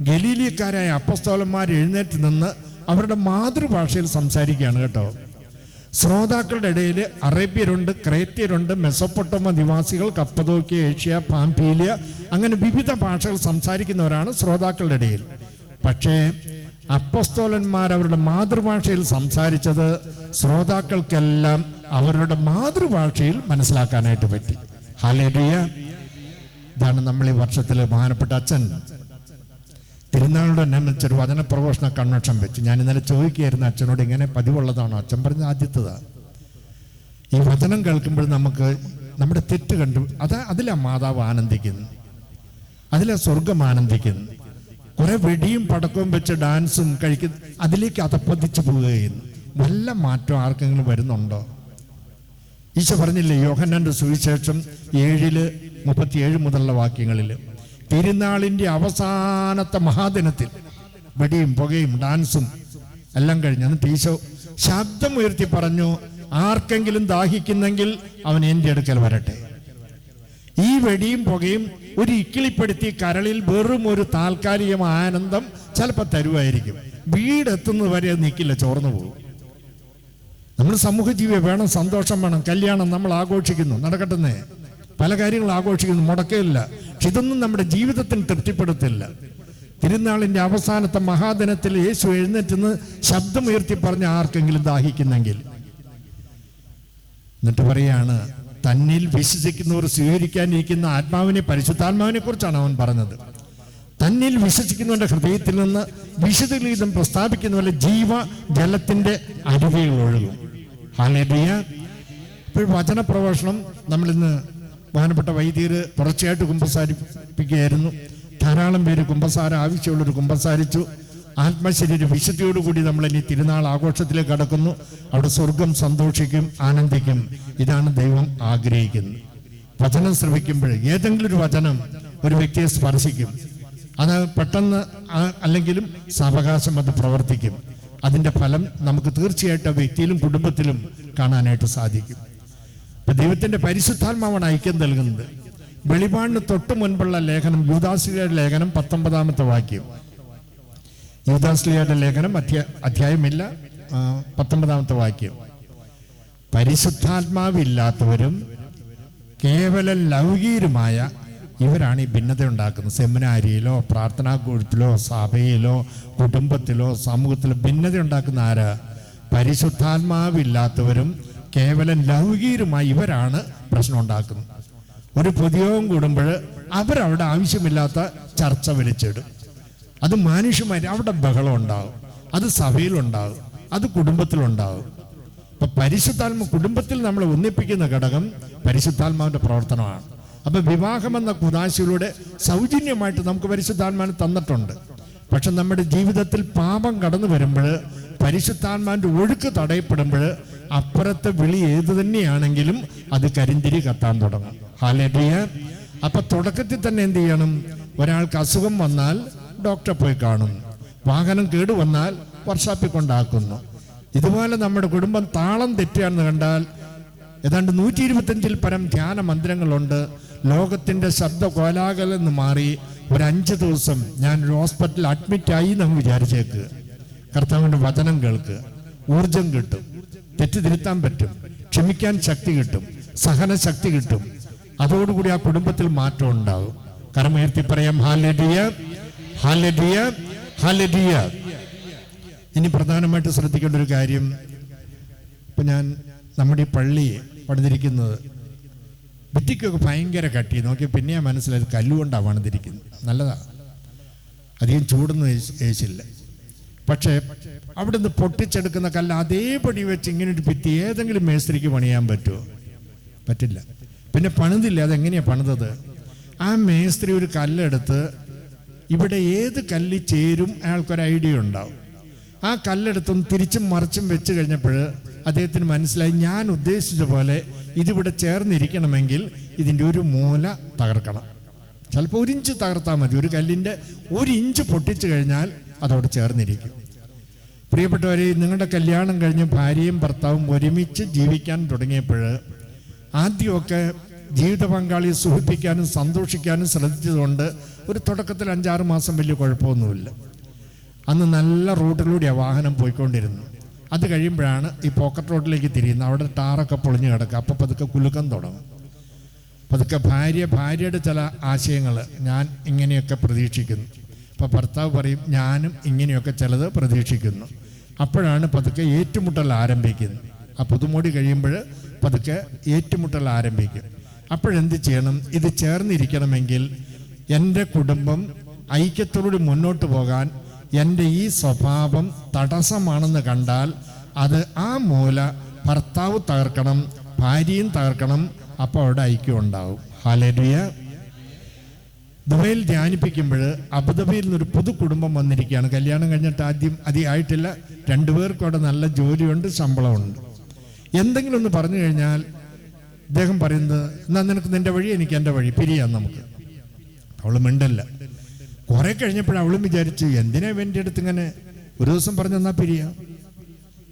[SPEAKER 1] ഗലീലിയക്കാരായ അപ്പസ്തോലന്മാർ എഴുന്നേറ്റ് നിന്ന് അവരുടെ മാതൃഭാഷയിൽ സംസാരിക്കുകയാണ് കേട്ടോ. ശ്രോതാക്കളുടെ ഇടയിൽ അറേബ്യരുണ്ട്, ക്രേത്യരുണ്ട്, മെസൊപ്പൊട്ടോമ നിവാസികൾ, കപ്പദോക്യ, ഏഷ്യ, പാംഫീലിയ, അങ്ങനെ വിവിധ ഭാഷകൾ സംസാരിക്കുന്നവരാണ് ശ്രോതാക്കളുടെ ഇടയിൽ. പക്ഷേ അപ്പസ്തോലന്മാർ അവരുടെ മാതൃഭാഷയിൽ സംസാരിച്ചത് ശ്രോതാക്കൾക്കെല്ലാം അവരുടെ മാതൃഭാഷയിൽ മനസ്സിലാക്കാനായിട്ട് പറ്റി. ഹല്ലേലൂയ. ഇതാണ് നമ്മൾ ഈ വർഷത്തിലെ ബഹുമാനപ്പെട്ട അച്ഛൻ തിരുനാളിന്റെ അനുസരിച്ചൊരു വചന പ്രഘോഷണ കൺവെൻഷൻ വെച്ച്. ഞാൻ ഇന്നലെ ചോദിക്കുകയായിരുന്നു അച്ഛനോട്, ഇങ്ങനെ പതിവുള്ളതാണോ? അച്ഛൻ പറഞ്ഞ ആദ്യത്തേതാണ്. ഈ വചനം കേൾക്കുമ്പോൾ നമുക്ക് നമ്മുടെ തെറ്റ് കണ്ടു, അതിലാ മാതാവ് ആനന്ദിക്കുന്നു, അതിലാ സ്വർഗം ആനന്ദിക്കുന്നു. കുറെ വെടിയും പടക്കവും വെച്ച് ഡാൻസും കഴിക്കുന്നു, അതിലേക്ക് അതപ്പതിച്ചു പോവുകയുന്നു. വല്ല മാറ്റം ആർക്കെങ്കിലും വരുന്നുണ്ടോ? ഈശോ പറഞ്ഞില്ലേ യോഹന്നാന്റെ സുവിശേഷം 7:37 മുതലുള്ള വാക്യങ്ങളിൽ, തിരുനാളിന്റെ അവസാനത്തെ മഹാദിനത്തിൽ വെടിയും പുകയും ഡാൻസും എല്ലാം കഴിഞ്ഞ് എന്നിട്ട് ഈശോ ശബ്ദം ഉയർത്തി പറഞ്ഞു, ആർക്കെങ്കിലും ദാഹിക്കുന്നെങ്കിൽ അവൻ എൻ്റെ അടുക്കൽ വരട്ടെ. ഈ വെടിയും പുകയും ഒരു ഇക്കിളിപ്പെടുത്തി കരളിൽ വെറും ഒരു താൽക്കാലിക ആനന്ദം ചിലപ്പോൾ തരുമായിരിക്കും, വീടെത്തുന്നത് വരെ നിൽക്കില്ല, ചോർന്നു പോകും. നമ്മൾ സമൂഹ ജീവി വേണം, സന്തോഷം വേണം, കല്യാണം നമ്മൾ ആഘോഷിക്കുന്നു, നടക്കട്ടെന്നേ. പല കാര്യങ്ങൾ ആഘോഷിക്കുന്നു, മുടക്കില്ല. പക്ഷെ ഇതൊന്നും നമ്മുടെ ജീവിതത്തിന് തൃപ്തിപ്പെടുത്തില്ല. തിരുനാളിൻ്റെ അവസാനത്തെ മഹാദിനത്തിൽ യേശു എഴുന്നേറ്റെന്ന് ശബ്ദമുയർത്തി പറഞ്ഞ ആർക്കെങ്കിലും ദാഹിക്കുന്നെങ്കിൽ, എന്നിട്ട് പറയാണ്, തന്നിൽ വിശ്വസിക്കുന്നവർ സ്വീകരിക്കാനിരിക്കുന്ന ആത്മാവിനെ, പരിശുദ്ധാത്മാവിനെ കുറിച്ചാണ് അവൻ പറഞ്ഞത്. തന്നിൽ വിശ്വസിക്കുന്നവന്റെ ഹൃദയത്തിൽ നിന്ന് വിശുദ്ധ ഗീതം പ്രസ്താവിക്കുന്ന പോലെ ജീവ ജലത്തിന്റെ അരുവികൾ ഒഴുകും. ഹല്ലേലൂയ. ഇപ്പോൾ വചനപ്രഭാഷണം നമ്മളിന്ന് ബഹുമാനപ്പെട്ട വൈദികർ തുടർച്ചയായിട്ട് കുമ്പസാരിപ്പിക്കുകയായിരുന്നു. ധാരാളം പേര് കുമ്പസാരം ആവശ്യമുള്ളവർ കുമ്പസാരിച്ചു. ആത്മശരീര വിശുദ്ധിയോടുകൂടി നമ്മളിനി തിരുനാൾ ആഘോഷത്തിലേക്ക് കടക്കുന്നു. അവിടെ സ്വർഗം സന്തോഷിക്കും, ആനന്ദിക്കും. ഇതാണ് ദൈവം ആഗ്രഹിക്കുന്നത്. വചനം ശ്രവിക്കുമ്പോൾ ഏതെങ്കിലും ഒരു വചനം ഒരു വ്യക്തിയെ സ്പർശിക്കും. അത് പെട്ടെന്ന് അല്ലെങ്കിലും സാവകാശം അത് പ്രവർത്തിക്കും. അതിൻ്റെ ഫലം നമുക്ക് തീർച്ചയായിട്ടും വ്യക്തിയിലും കുടുംബത്തിലും കാണാനായിട്ട് സാധിക്കും. ഇപ്പം ദൈവത്തിൻ്റെ പരിശുദ്ധാത്മാവാണ് ഐക്യം നൽകുന്നത്. വെളിപാടിന് തൊട്ട് മുൻപുള്ള ലേഖനം, യൂദാസ്ലിയുടെ ലേഖനം 19-ാമത്തെ വാക്യം. യൂദാസ്ലിയുടെ ലേഖനം അധ്യായമില്ല, 19-ാമത്തെ വാക്യം. പരിശുദ്ധാത്മാവില്ലാത്തവരും കേവലം ലൗകികരുമായ ഇവരാണ് ഈ ഭിന്നത ഉണ്ടാക്കുന്നത്. സെമിനാരിയിലോ പ്രാർത്ഥനാ ഗ്രൂപ്പിലോ സഭയിലോ കുടുംബത്തിലോ സമൂഹത്തിലോ ഭിന്നത ഉണ്ടാക്കുന്ന ആരാ? പരിശുദ്ധാത്മാവില്ലാത്തവരും കേവലം ലൗകികരുമായി ഇവരാണ് പ്രശ്നം ഉണ്ടാക്കുന്നത്. ഒരു പൊതുയോഗം കൂടുമ്പോൾ അവരവിടെ ആവശ്യമില്ലാത്ത ചർച്ച വിളിച്ചിടും. അത് മാനുഷ്യമായി അവിടെ ബഹളം ഉണ്ടാകും, അത് സഭയിലുണ്ടാകും, അത് കുടുംബത്തിലുണ്ടാകും. അപ്പൊ പരിശുദ്ധാത്മ കുടുംബത്തിൽ നമ്മളെ ഒന്നിപ്പിക്കുന്ന ഘടകം പരിശുദ്ധാത്മാവിന്റെ പ്രവർത്തനമാണ്. അപ്പൊ വിവാഹമെന്ന കുദാശയിലൂടെ സൗജന്യമായിട്ട് നമുക്ക് പരിശുദ്ധാത്മാവിനെ തന്നിട്ടുണ്ട്. പക്ഷെ നമ്മുടെ ജീവിതത്തിൽ പാപം കടന്നു വരുമ്പോൾ, പരിശുദ്ധാത്മാവിന്റെ ഒഴുക്ക് തടയപ്പെടുമ്പോൾ, അപ്പുറത്തെ വിളി ഏത് തന്നെയാണെങ്കിലും അത് കരിന്തിരി കത്താൻ തുടങ്ങും. ഹല്ലേലൂയ. അപ്പൊ തുടക്കത്തിൽ തന്നെ എന്ത് ചെയ്യണം? ഒരാൾക്ക് അസുഖം വന്നാൽ ഡോക്ടറെ പോയി കാണും, വാഹനം കേടുവന്നാൽ വർക്ക്ഷോപ്പിൽ കൊണ്ടാക്കുന്നു. ഇതുപോലെ നമ്മുടെ കുടുംബം താളം തെറ്റുകയാണെന്ന് കണ്ടാൽ ഏതാണ്ട് 125-ൽ പരം ധ്യാന മന്ദിരങ്ങളുണ്ട്. ലോകത്തിന്റെ ശബ്ദ കോലാഹലം നിന്ന് മാറി ഒരു 5 ദിവസം ഞാൻ ഒരു ഹോസ്പിറ്റലിൽ അഡ്മിറ്റായി എന്ന് വിചാരിച്ചേക്ക്. കർത്താവിന്റെ വചനം കേൾക്ക്, ഊർജം കിട്ടും, തെറ്റ് തിരുത്താൻ പറ്റും, ക്ഷമിക്കാൻ ശക്തി കിട്ടും, സഹന ശക്തി കിട്ടും. അതോടുകൂടി ആ കുടുംബത്തിൽ മാറ്റം ഉണ്ടാകും. കരമുയർത്തി പറയാം ഹല്ലേലൂയ, ഹല്ലേലൂയ, ഹല്ലേലൂയ. ഇനി പ്രധാനമായിട്ട് ശ്രദ്ധിക്കേണ്ട ഒരു കാര്യം, ഇപ്പൊ ഞാൻ നമ്മുടെ ഈ പള്ളി പണിതിരിക്കുന്നത് ഭിത്തിക്കൊക്കെ ഭയങ്കര കട്ടി നോക്കി പിന്നെയാ മനസ്സിലായത് കല്ലുകൊണ്ടാണ് പണിതിരിക്കുന്നത്. നല്ലതാ, അധികം ചൂടൊന്നും ഏശില്ല. പക്ഷേ അവിടുന്ന് പൊട്ടിച്ചെടുക്കുന്ന കല്ല് അതേപടി വെച്ച് ഇങ്ങനെ ഒരു ഭിത്തി ഏതെങ്കിലും മേസ്ത്രിക്ക് പണിയാൻ പറ്റുമോ? പറ്റില്ല. പിന്നെ പണിതില്ല. അതെങ്ങനെയാ പണിതത്? ആ മേസ്ത്രി ഒരു കല്ലെടുത്ത് ഇവിടെ ഏത് കല്ല് ചേരും അയാൾക്കൊരു ഐഡിയ ഉണ്ടാവും. ആ കല്ലെടുത്തൊന്ന് തിരിച്ചും മറിച്ചും വെച്ച് കഴിഞ്ഞപ്പോൾ അദ്ദേഹത്തിന് മനസ്സിലായി, ഞാൻ ഉദ്ദേശിച്ച പോലെ ഇതിവിടെ ചേർന്നിരിക്കണമെങ്കിൽ ഇതിൻ്റെ ഒരു മൂല തകർക്കണം. ചിലപ്പോൾ 1 ഇഞ്ച് തകർത്താൽ മതി. ഒരു കല്ലിൻ്റെ 1 ഇഞ്ച് പൊട്ടിച്ചു കഴിഞ്ഞാൽ അതവിടെ ചേർന്നിരിക്കും. പ്രിയപ്പെട്ടവരെ, നിങ്ങളുടെ കല്യാണം കഴിഞ്ഞ് ഭാര്യയും ഭർത്താവും ഒരുമിച്ച് ജീവിക്കാൻ തുടങ്ങിയപ്പോൾ ആദ്യമൊക്കെ ജീവിത പങ്കാളിയെ സുഖിപ്പിക്കാനും സന്തോഷിക്കാനും ശ്രദ്ധിച്ചതുകൊണ്ട് ഒരു തുടക്കത്തിൽ 5-6 മാസം വലിയ കുഴപ്പമൊന്നുമില്ല. അന്ന് നല്ല റൂട്ടിലൂടെയാണ് വാഹനം പോയിക്കൊണ്ടിരുന്നത്. അത് കഴിയുമ്പോഴാണ് ഈ പോക്കറ്റ് റോഡിലേക്ക് തിരിയുന്നത്. അവിടെ ടാറൊക്കെ പൊളിഞ്ഞു കിടക്കുക. അപ്പം പതുക്കെ കുലുക്കം തുടങ്ങും. പതുക്കെ ഭാര്യയുടെ ചില ആശയങ്ങൾ, ഞാൻ ഇങ്ങനെയൊക്കെ പ്രതീക്ഷിക്കുന്നു. അപ്പോൾ ഭർത്താവ് പറയും, ഞാനും ഇങ്ങനെയൊക്കെ ചിലത് പ്രതീക്ഷിക്കുന്നു. അപ്പോഴാണ് പതുക്കെ ഏറ്റുമുട്ടൽ ആരംഭിക്കുന്നത്. ആ പുതുമോടി കഴിയുമ്പോൾ പതുക്കെ ഏറ്റുമുട്ടൽ ആരംഭിക്കും. അപ്പോഴെന്ത് ചെയ്യണം? ഇത് ചേർന്നിരിക്കണമെങ്കിൽ എൻ്റെ കുടുംബം ഐക്യത്തോടുകൂടി മുന്നോട്ട് പോകാൻ എൻ്റെ ഈ സ്വഭാവം തടസ്സമാണെന്ന് കണ്ടാൽ അത് ആ മൂല ഭർത്താവ് തകർക്കണം, ഭാര്യയും തകർക്കണം. അപ്പോൾ അവിടെ ഐക്യം ഉണ്ടാവും. ഹല്ലേലൂയ. ദുബൈയിൽ ധ്യാനിപ്പിക്കുമ്പോൾ അബുദാബിയിൽ നിന്നൊരു പുതു കുടുംബം വന്നിരിക്കുകയാണ്. കല്യാണം കഴിഞ്ഞിട്ട് ആയിട്ടില്ല. 2 പേർക്കും അവിടെ നല്ല ജോലിയുണ്ട്, ശമ്പളമുണ്ട്. എന്തെങ്കിലും ഒന്ന് പറഞ്ഞു കഴിഞ്ഞാൽ അദ്ദേഹം പറയുന്നത്, എന്നാൽ നിനക്ക് നിൻ്റെ വഴി, എനിക്ക് എൻ്റെ വഴി, പിരിയാം നമുക്ക്. അവൾ മിണ്ടല്ല. കുറെ കഴിഞ്ഞപ്പോൾ അവളും വിചാരിച്ചു, എന്തിനാ എൻ്റെ അടുത്ത് ഇങ്ങനെ? ഒരു ദിവസം പറഞ്ഞെന്നാ പിരിയാം.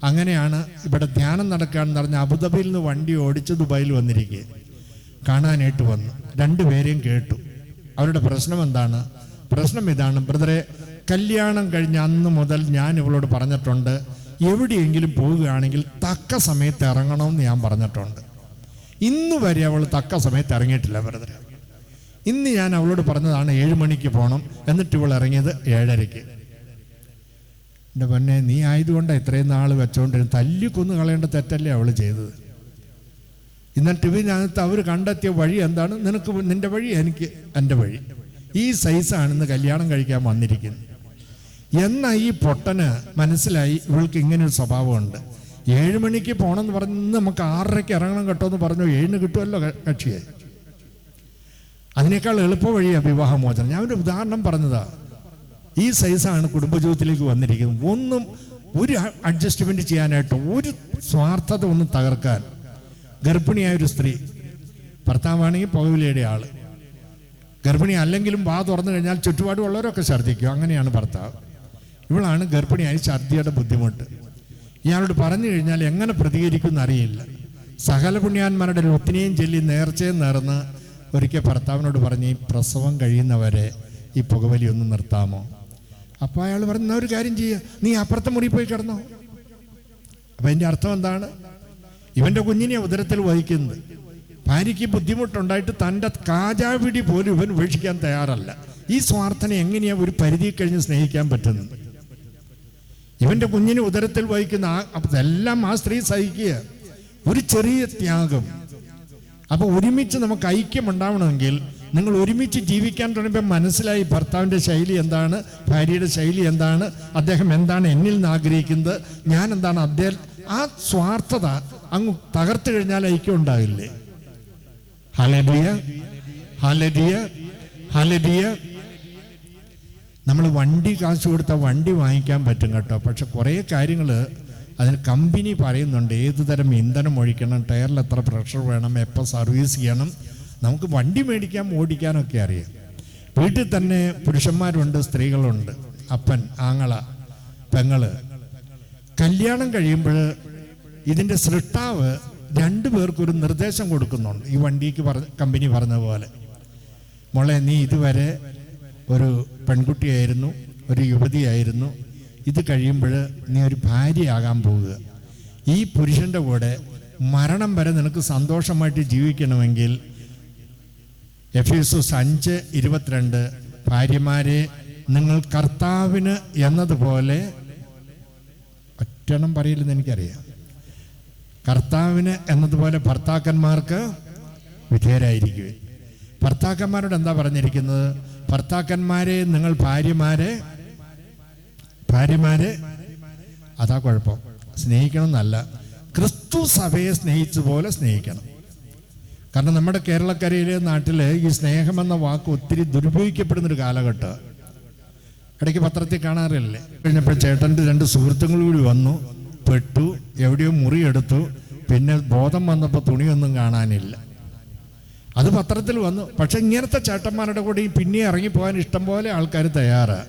[SPEAKER 1] അങ്ങനെയാണ് ഇവിടെ ധ്യാനം നടക്കുകയാണെന്ന് പറഞ്ഞ് അബുദാബിയിൽ നിന്ന് വണ്ടി ഓടിച്ച് ദുബായിൽ വന്നിരിക്കുക. കാണാനായിട്ട് വന്നു. 2 പേരെയും കേട്ടു. അവരുടെ പ്രശ്നം എന്താണ്? പ്രശ്നം ഇതാണ്, ബ്രദറെ, കല്യാണം കഴിഞ്ഞ അന്ന് മുതൽ ഞാൻ ഇവളോട് പറഞ്ഞിട്ടുണ്ട്, എവിടെയെങ്കിലും പോവുകയാണെങ്കിൽ തക്ക സമയത്ത് ഇറങ്ങണമെന്ന് ഞാൻ പറഞ്ഞിട്ടുണ്ട്. ഇന്ന് വരെ അവൾ തക്ക സമയത്ത് ഇറങ്ങിയിട്ടില്ല ബ്രദറെ. ഇന്ന് ഞാൻ അവളോട് പറഞ്ഞതാണ് 7 മണിക്ക് പോകണം, എന്നിട്ട് ഇവൾ ഇറങ്ങിയത് 7:30. എൻ്റെ പൊന്നെ, നീ ആയതുകൊണ്ടാണ് ഇത്രയും നാൾ വെച്ചോണ്ടിരുന്നു. തല്ലിക്കൊന്ന് കളയേണ്ട തെറ്റല്ലേ അവൾ ചെയ്തത്. എന്നിട്ട് ഇതിനകത്ത് അവർ കണ്ടെത്തിയ വഴി എന്താണ്? നിനക്ക് നിൻ്റെ വഴി, എനിക്ക് എൻ്റെ വഴി. ഈ സൈസാണ് ഇന്ന് കല്യാണം കഴിക്കാൻ വന്നിരിക്കുന്നത്. എന്നാൽ ഈ പൊട്ടന് മനസ്സിലായി ഇവൾക്ക് ഇങ്ങനൊരു സ്വഭാവമുണ്ട്. 7 മണിക്ക് പോകണമെന്ന് പറഞ്ഞ് നമുക്ക് 6:30 ഇറങ്ങണം കേട്ടോ എന്ന് പറഞ്ഞു. 7 കിട്ടുമല്ലോ കക്ഷിയെ. അതിനേക്കാൾ എളുപ്പ വഴിയാണ് വിവാഹമോചനം. ഞാൻ ഒരു ഉദാഹരണം പറഞ്ഞതാ. ഈ സൈസാണ് കുടുംബജീവിതത്തിലേക്ക് വന്നിരിക്കുന്നത്. ഒരു അഡ്ജസ്റ്റ്മെന്റ് ചെയ്യാനായിട്ട്, ഒരു സ്വാർത്ഥത ഒന്നും തകർക്കാൻ. ഗർഭിണിയായ ഒരു സ്ത്രീ, ഭർത്താവാണെങ്കിൽ പുകവിലയുടെ ആള്, ഗർഭിണി അല്ലെങ്കിലും വാ തുറന്നു കഴിഞ്ഞാൽ ചുറ്റുപാടുള്ളവരൊക്കെ ഛർദ്ദിക്കും. അങ്ങനെയാണ് ഭർത്താവ്. ഇവളാണ് ഗർഭിണിയായി ഛർദ്ദിയുടെ ബുദ്ധിമുട്ട്. ഇയാളോട് പറഞ്ഞു കഴിഞ്ഞാൽ എങ്ങനെ പ്രതികരിക്കുമെന്ന് അറിയില്ല. സകല പുണ്യാന്മാരുടെ ഒത്തിനെയും ചൊല്ലി നേർച്ചയും നേർന്ന് ഒരിക്കൽ ഭർത്താവിനോട് പറഞ്ഞ്, ഈ പ്രസവം കഴിയുന്നവരെ ഈ പുകവലി ഒന്ന് നിർത്താമോ? അപ്പോൾ അയാൾ പറഞ്ഞ ഒരു കാര്യം ചെയ്യുക, നീ അപ്പുറത്തെ മുറി പോയി കിടന്നോ. അപ്പം അതിൻ്റെ അർത്ഥം എന്താണ്? ഇവൻ്റെ കുഞ്ഞിനെ ഉദരത്തിൽ വഹിക്കുന്നത്. ഭാര്യയ്ക്ക് ബുദ്ധിമുട്ടുണ്ടായിട്ട് തൻ്റെ കാജാപിടി പോലും ഇവൻ ഉപേക്ഷിക്കാൻ തയ്യാറല്ല. ഈ സ്വാർത്ഥനെ എങ്ങനെയാണ് ഒരു പരിധി കഴിഞ്ഞ് സ്നേഹിക്കാൻ പറ്റുന്നത്? ഇവൻ്റെ കുഞ്ഞിനെ ഉദരത്തിൽ വഹിക്കുന്ന അതെല്ലാം ആ സ്ത്രീ സഹിക്കുക. ഒരു ചെറിയ ത്യാഗം. അപ്പോൾ ഒരുമിച്ച് നമുക്ക് ഐക്യമുണ്ടാവണമെങ്കിൽ നിങ്ങൾ ഒരുമിച്ച് ജീവിക്കാൻ തുടങ്ങിയപ്പോൾ മനസ്സിലായി ഭർത്താവിൻ്റെ ശൈലി എന്താണ്, ഭാര്യയുടെ ശൈലി എന്താണ്, അദ്ദേഹം എന്താണ് എന്നിൽ നിന്ന് ആഗ്രഹിക്കുന്നത്, ഞാൻ എന്താണ് അദ്ദേഹം. ആ സ്വാർത്ഥത അങ്ങ് തകർത്തു കഴിഞ്ഞാൽ ഐക്യം ഉണ്ടാവില്ലേ? Hallelujah, hallelujah, hallelujah. നമ്മൾ വണ്ടി കാശ് കൊടുത്താൽ വണ്ടി വാങ്ങിക്കാൻ പറ്റും കേട്ടോ. പക്ഷെ കുറേ കാര്യങ്ങൾ അതിന് കമ്പനി പറയുന്നുണ്ട്. ഏതു തരം ഇന്ധനം ഒഴിക്കണം, ടയറിൽ എത്ര പ്രഷർ വേണം, എപ്പോൾ സർവീസ് ചെയ്യണം. നമുക്ക് വണ്ടി മേടിക്കാൻ ഓടിക്കാനൊക്കെ അറിയാം. വീട്ടിൽ തന്നെ പുരുഷന്മാരുണ്ട്, സ്ത്രീകളുണ്ട്, അപ്പൻ, ആങ്ങള, പെങ്ങള്. കല്യാണം കഴിയുമ്പോൾ ഇതിൻ്റെ സൃഷ്ടാവ് 2 പേർക്കൊരു നിർദ്ദേശം കൊടുക്കുന്നുണ്ട്. ഈ വണ്ടിക്ക് കമ്പനി പറഞ്ഞ പോലെ, മോളെ നീ ഇതുവരെ ഒരു പെൺകുട്ടിയായിരുന്നു, ഒരു യുവതിയായിരുന്നു. ഇത് കഴിയുമ്പോൾ നീ ഒരു ഭാര്യയാകാൻ പോവുക. ഈ പുരുഷൻ്റെ കൂടെ മരണം വരെ നിനക്ക് സന്തോഷമായിട്ട് ജീവിക്കണമെങ്കിൽ എഫേസ്യോസ് 5:22 ഭാര്യമാരെ നിങ്ങൾ കർത്താവിന് എന്നതുപോലെ, ഒറ്റണം പറയില്ലെന്ന് എനിക്കറിയാം, കർത്താവിന് എന്നതുപോലെ ഭർത്താക്കന്മാർക്ക് വിധേയരായിരിക്കുക. ഭർത്താക്കന്മാരോട് എന്താ പറഞ്ഞിരിക്കുന്നത്? ഭർത്താക്കന്മാരെ നിങ്ങൾ ഭാര്യമാരെ അതാ കുഴപ്പം, സ്നേഹിക്കണം എന്നല്ല, ക്രിസ്തു സഭയെ സ്നേഹിച്ചതുപോലെ സ്നേഹിക്കണം. കാരണം നമ്മുടെ കേരളക്കരയിലെ നാട്ടിൽ ഈ സ്നേഹമെന്ന വാക്ക് ഒത്തിരി ദുരുപയോഗിക്കപ്പെടുന്നൊരു കാലഘട്ടം. ഇടയ്ക്ക് പത്രത്തിൽ കാണാറില്ലേ? കഴിഞ്ഞപ്പോൾ ചേട്ടൻ്റെ 2 സുഹൃത്തുക്കൾ കൂടി വന്നു, പെട്ടു, എവിടെയോ മുറിയെടുത്തു, പിന്നെ ബോധം വന്നപ്പോൾ തുണിയൊന്നും കാണാനില്ല. അത് പത്രത്തിൽ വന്നു. പക്ഷെ ഇങ്ങനത്തെ ചേട്ടന്മാരുടെ കൂടെ പിന്നെ ഇറങ്ങിപ്പോകാൻ ഇഷ്ടം പോലെ ആൾക്കാർ തയ്യാറാണ്.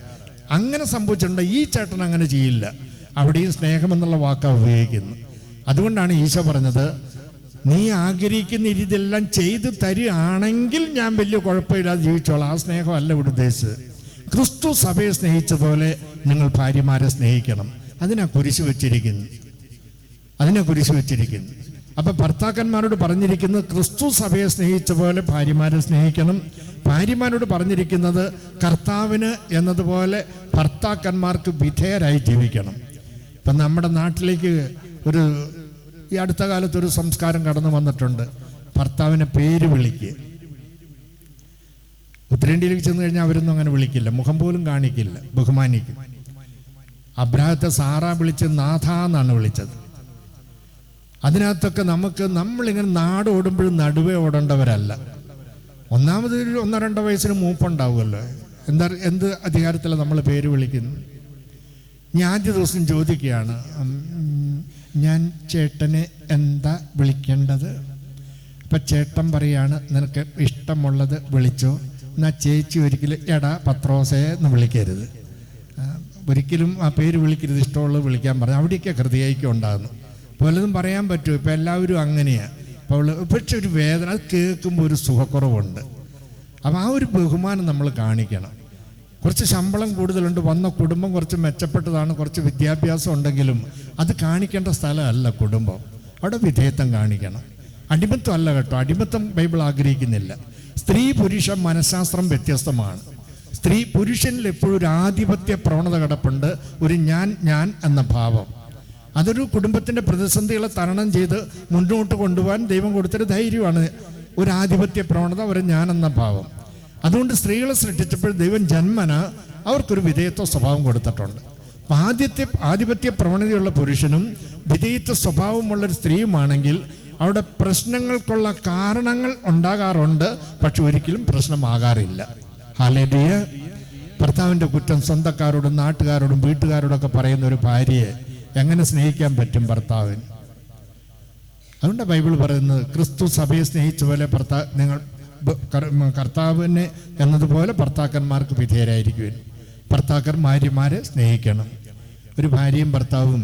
[SPEAKER 1] അങ്ങനെ സംഭവിച്ചിട്ടുണ്ട്. ഈ ചേട്ടൻ അങ്ങനെ ചെയ്യില്ല. അവിടെയും സ്നേഹമെന്നുള്ള വാക്കാണ് ഉപയോഗിക്കുന്നത്. അതുകൊണ്ടാണ് ഈശോ പറഞ്ഞത്, നീ ആഗ്രഹിക്കുന്ന ഇതെല്ലാം ചെയ്തു തരികയാണെങ്കിൽ ഞാൻ വലിയ കുഴപ്പമില്ലാതെ ജീവിച്ചോളാം. ആ സ്നേഹമല്ല ഇവിടെ ഉദ്ദേശിച്ചത്. ക്രിസ്തു സഭയെ സ്നേഹിച്ചതുപോലെ നിങ്ങൾ ഭാര്യമാരെ സ്നേഹിക്കണം. അതിനാ കുരിശ് വെച്ചിരിക്കുന്നു. അപ്പൊ ഭർത്താക്കന്മാരോട് പറഞ്ഞിരിക്കുന്നത് ക്രിസ്തു സഭയെ സ്നേഹിച്ച പോലെ ഭാര്യമാരെ സ്നേഹിക്കണം. ഭാര്യമാരോട് പറഞ്ഞിരിക്കുന്നത് കർത്താവിന് എന്നതുപോലെ ഭർത്താക്കന്മാർക്ക് വിധേയരായി ജീവിക്കണം. ഇപ്പം നമ്മുടെ നാട്ടിലേക്ക് ഈ അടുത്ത കാലത്ത് ഒരു സംസ്കാരം കടന്നു വന്നിട്ടുണ്ട്. ഭർത്താവിനെ പേര് വിളിക്കുക. ഉത്തരേന്ത്യയിലേക്ക് ചെന്ന് കഴിഞ്ഞാൽ അവരൊന്നും അങ്ങനെ വിളിക്കില്ല, മുഖം പോലും കാണിക്കില്ല, ബഹുമാനിക്കും. അബ്രാഹത്തെ സാറ വിളിച്ച് നാഥ എന്നാണ് വിളിച്ചത്. അതിനകത്തൊക്കെ നമ്മളിങ്ങനെ നാട് ഓടുമ്പോഴും നടുവേ ഓടേണ്ടവരല്ല. ഒന്നാമത് 1-2 വയസ്സിന് മൂപ്പുണ്ടാവുമല്ലോ. എന്ത് അധികാരത്തിലാണ് നമ്മൾ പേര് വിളിക്കുന്നത്? ഞാൻ ആദ്യ ദിവസം ചോദിക്കുകയാണ്, ഞാൻ ചേട്ടനെ എന്താ വിളിക്കേണ്ടത്? അപ്പം ചേട്ടൻ പറയാണ്, നിനക്ക് ഇഷ്ടമുള്ളത് വിളിച്ചോ. എന്നാൽ ചേച്ചി ഒരിക്കലും എടാ പത്രോസേ എന്ന് വിളിക്കരുത്, ഒരിക്കലും ആ പേര് വിളിക്കരുത്, ഇഷ്ടമുള്ളത് വിളിക്കാൻ പറഞ്ഞു. അവിടെയൊക്കെ ഹൃദയൈക്യം ഉണ്ടാകുന്നു. പലതും പറയാൻ പറ്റുമോ? ഇപ്പം എല്ലാവരും അങ്ങനെയാണ്. അപ്പോൾ പക്ഷെ ഒരു വേദന, അത് കേൾക്കുമ്പോൾ ഒരു സുഖക്കുറവുണ്ട്. അപ്പം ആ ഒരു ബഹുമാനം നമ്മൾ കാണിക്കണം. കുറച്ച് ശമ്പളം കൂടുതലുണ്ട്, വന്ന കുടുംബം കുറച്ച് മെച്ചപ്പെട്ടതാണ്, കുറച്ച് വിദ്യാഭ്യാസം ഉണ്ടെങ്കിലും അത് കാണിക്കേണ്ട സ്ഥലമല്ല കുടുംബം. അവിടെ വിധേയത്വം കാണിക്കണം. അടിമത്വം അല്ല കേട്ടോ, അടിമത്തം ബൈബിൾ ആഗ്രഹിക്കുന്നില്ല. സ്ത്രീ പുരുഷ മനഃശാസ്ത്രം വ്യത്യസ്തമാണ്. സ്ത്രീ പുരുഷനിൽ എപ്പോഴും ഒരു ആധിപത്യ പ്രവണത കിടപ്പുണ്ട്, ഒരു ഞാൻ എന്ന ഭാവം. അതൊരു കുടുംബത്തിൻ്റെ പ്രതിസന്ധികളെ തരണം ചെയ്ത് മുന്നോട്ട് കൊണ്ടുപോകാൻ ദൈവം കൊടുത്തൊരു ധൈര്യമാണ് ഒരു ആധിപത്യ പ്രവണത, ഒരു ഞാൻ എന്ന ഭാവം. അതുകൊണ്ട് സ്ത്രീകളെ സൃഷ്ടിച്ചപ്പോൾ ദൈവം ജന്മന അവർക്കൊരു വിധേയത്വ സ്വഭാവം കൊടുത്തിട്ടുണ്ട്. ആധിപത്യ പ്രവണതയുള്ള പുരുഷനും വിധേയത്വ സ്വഭാവമുള്ളൊരു സ്ത്രീയുമാണെങ്കിൽ അവിടെ പ്രശ്നങ്ങൾക്കുള്ള കാരണങ്ങൾ ഉണ്ടാകാറുണ്ട്, പക്ഷെ ഒരിക്കലും പ്രശ്നമാകാറില്ല. ഹല്ലേലൂയ. ഭർത്താവിൻ്റെ കുറ്റം സ്വന്തക്കാരോടും നാട്ടുകാരോടും വീട്ടുകാരോടൊക്കെ പറയുന്ന ഒരു ഭാര്യയെ എങ്ങനെ സ്നേഹിക്കാൻ പറ്റും ഭർത്താവിന്? അതുകൊണ്ടാണ് ബൈബിൾ പറയുന്നത്, ക്രിസ്തു സഭയെ സ്നേഹിച്ച പോലെ നിങ്ങൾ കർത്താവിനെ എന്നതുപോലെ ഭർത്താക്കന്മാർക്ക് വിധേയരായിരിക്കുവിൻ. ഭർത്താക്കൻ ഭാര്യമാരെ സ്നേഹിക്കണം. ഒരു ഭാര്യയും ഭർത്താവും,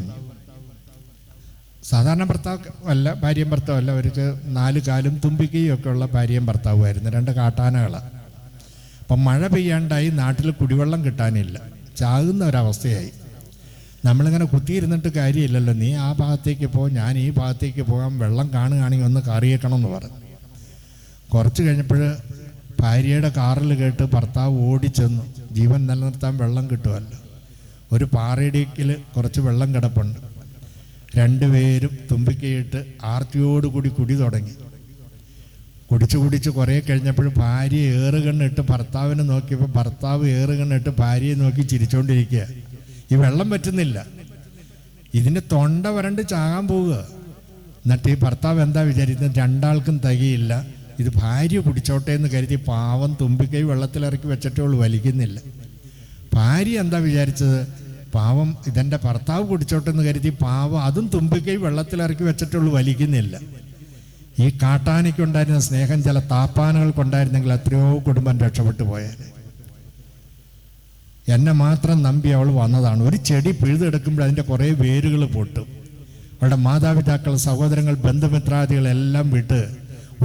[SPEAKER 1] സാധാരണ ഭർത്താവ് അല്ല, ഭാര്യയും ഭർത്താവല്ല, അവർക്ക് 4 കാലും തുമ്പിക്കൈയും ഒക്കെ ഉള്ള ഭാര്യയും ഭർത്താവുമായിരുന്നു, 2 കാട്ടാനകളാണ്. അപ്പം മഴ പെയ്യാണ്ടായി, നാട്ടിൽ കുടിവെള്ളം കിട്ടാനില്ല, ചാകുന്ന ഒരവസ്ഥയായി. നമ്മളിങ്ങനെ കുത്തിയിരുന്നിട്ട് കാര്യമില്ലല്ലോ, നീ ആ ഭാഗത്തേക്ക് പോ, ഞാൻ ഈ ഭാഗത്തേക്ക് പോകാം, വെള്ളം കാണുകയാണെങ്കിൽ ഒന്ന് കറിയേക്കണം എന്ന് പറഞ്ഞു. കുറച്ച് കഴിഞ്ഞപ്പോൾ ഭാര്യയുടെ കാറിൽ കേട്ട് ഭർത്താവ് ഓടിച്ചെന്നു. ജീവൻ നിലനിർത്താൻ വെള്ളം കിട്ടുമല്ലോ. ഒരു പാറയിടിക്കിൽ കുറച്ച് വെള്ളം കിടപ്പുണ്ട്. 2 പേരും തുമ്പിക്കൈയിട്ട് ആർത്തിയോടുകൂടി കുടി തുടങ്ങി. കുടിച്ച് കുറേ കഴിഞ്ഞപ്പോൾ ഭാര്യ ഏറുകണ്ണിട്ട് ഭർത്താവിനെ നോക്കിയപ്പോൾ ഭർത്താവ് ഏറുകണ്ണിട്ട് ഭാര്യയെ നോക്കി ചിരിച്ചുകൊണ്ടിരിക്കുക. ഈ വെള്ളം പറ്റുന്നില്ല, ഇതിൻ്റെ തൊണ്ട വരണ്ട് ചാകാൻ പോവുക. എന്നിട്ട് ഈ ഭർത്താവ് എന്താ വിചാരിക്കുന്നത്, 2 ആൾക്കും തികയില്ല, ഇത് ഭാര്യ കുടിച്ചോട്ടെ എന്ന് കരുതി പാവം തുമ്പിക്കൈ വെള്ളത്തിലിറക്കി വെച്ചിട്ടുള്ളൂ, വലിക്കുന്നില്ല. ഭാര്യ എന്താ വിചാരിച്ചത്, പാവം ഇതെൻ്റെ ഭർത്താവ് കുടിച്ചോട്ടെ എന്ന് കരുതി പാവം അതും തുമ്പിക്കൈ വെള്ളത്തിലിറക്കി വെച്ചിട്ടുള്ളൂ, വലിക്കുന്നില്ല. ഈ കാട്ടാനയ്ക്കുണ്ടായിരുന്ന സ്നേഹം ചില താപ്പാനകൾക്കുണ്ടായിരുന്നെങ്കിൽ എത്രയോ കുടുംബം രക്ഷപ്പെട്ടു പോയാൽ. എന്നെ മാത്രം നമ്പി അവൾ വന്നതാണ്. ഒരു ചെടി പിഴുതെടുക്കുമ്പോൾ അതിൻ്റെ കുറേ വേരുകൾ പൊട്ടും. അവളുടെ മാതാപിതാക്കൾ, സഹോദരങ്ങൾ, ബന്ധുമിത്രാദികളെല്ലാം വിട്ട്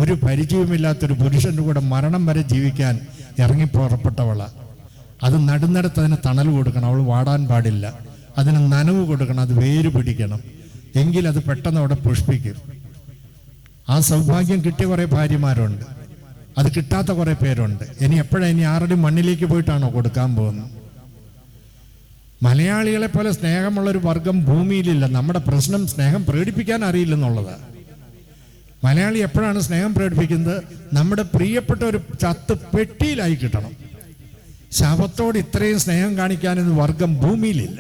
[SPEAKER 1] ഒരു പരിചയമില്ലാത്തൊരു പുരുഷൻ്റെ കൂടെ മരണം വരെ ജീവിക്കാൻ ഇറങ്ങി പുറപ്പെട്ടവളാണ്. അത് നടുന്നിടത്ത് അതിന് തണൽ കൊടുക്കണം, അവൾ വാടാൻ പാടില്ല. അതിന് നനവ് കൊടുക്കണം, അത് വേര് പിടിക്കണം, എങ്കിലത് പെട്ടെന്ന് അവിടെ പുഷ്പിക്കും. ആ സൗഭാഗ്യം കിട്ടിയ കുറേ ഭാര്യമാരുണ്ട്, അത് കിട്ടാത്ത കുറേ പേരുണ്ട്. ഇനി ആരുടെയും മണ്ണിലേക്ക് പോയിട്ടാണോ കൊടുക്കാൻ പോകുന്നത്? മലയാളികളെ പോലെ സ്നേഹമുള്ളൊരു വർഗം ഭൂമിയിലില്ല. നമ്മുടെ പ്രശ്നം സ്നേഹം പ്രകടിപ്പിക്കാൻ അറിയില്ലെന്നുള്ളതാണ്. മലയാളി എപ്പോഴാണ് സ്നേഹം പ്രകടിപ്പിക്കുന്നത്? നമ്മുടെ പ്രിയപ്പെട്ട ഒരു ചത്ത് പെട്ടിയിലായി കിട്ടണം. ശവത്തോട് ഇത്രയും സ്നേഹം കാണിക്കാനൊരു വർഗം ഭൂമിയിലില്ല.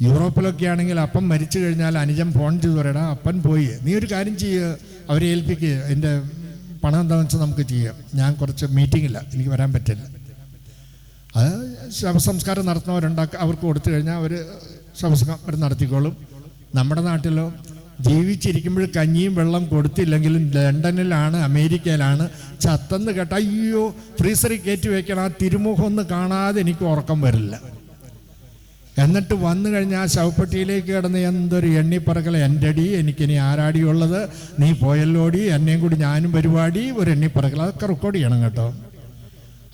[SPEAKER 1] യൂറോപ്പിലൊക്കെ ആണെങ്കിൽ അപ്പം മരിച്ചു കഴിഞ്ഞാൽ അനുജൻ ഫോൺ ചെയ്ത് പറയടാ അപ്പൻ പോയി, നീ ഒരു കാര്യം ചെയ്യുക, അവരെ ഏൽപ്പിക്കുക, എൻ്റെ പണം എന്താണെന്ന് വെച്ചാൽ നമുക്ക് ചെയ്യാം, ഞാൻ കുറച്ച് മീറ്റിങ്ങില്ല, എനിക്ക് വരാൻ പറ്റില്ല. അത് ശവസംസ്കാരം നടത്തുന്നവരുണ്ടാക്കുക, അവർക്ക് കൊടുത്തു കഴിഞ്ഞാൽ അവർ ശവസംസ്കാരം നടത്തിക്കോളും. നമ്മുടെ നാട്ടിലോ ജീവിച്ചിരിക്കുമ്പോൾ കഞ്ഞിയും വെള്ളം കൊടുത്തില്ലെങ്കിലും ലണ്ടനിലാണ്, അമേരിക്കയിലാണ്, ചത്തെന്ന് കേട്ട അയ്യോ ഫ്രീസറിൽ കയറ്റി വയ്ക്കണം, ആ തിരുമുഖം ഒന്ന് കാണാതെ എനിക്ക് ഉറക്കം വരില്ല. എന്നിട്ട് വന്നു കഴിഞ്ഞാൽ ആ ശവപ്പെട്ടിയിലേക്ക് കിടന്ന് എന്തൊരു എണ്ണിപ്പറക്കൽ, എൻ്റെ അടി എനിക്കിനി ആരാടിയുള്ളത്, നീ പോയല്ലോടി, എന്നെയും കൂടി ഞാനും പരിപാടി, ഒരു എണ്ണിപ്പറക്കൽ, അതൊക്കെ റെക്കോർഡ് ചെയ്യണം കേട്ടോ.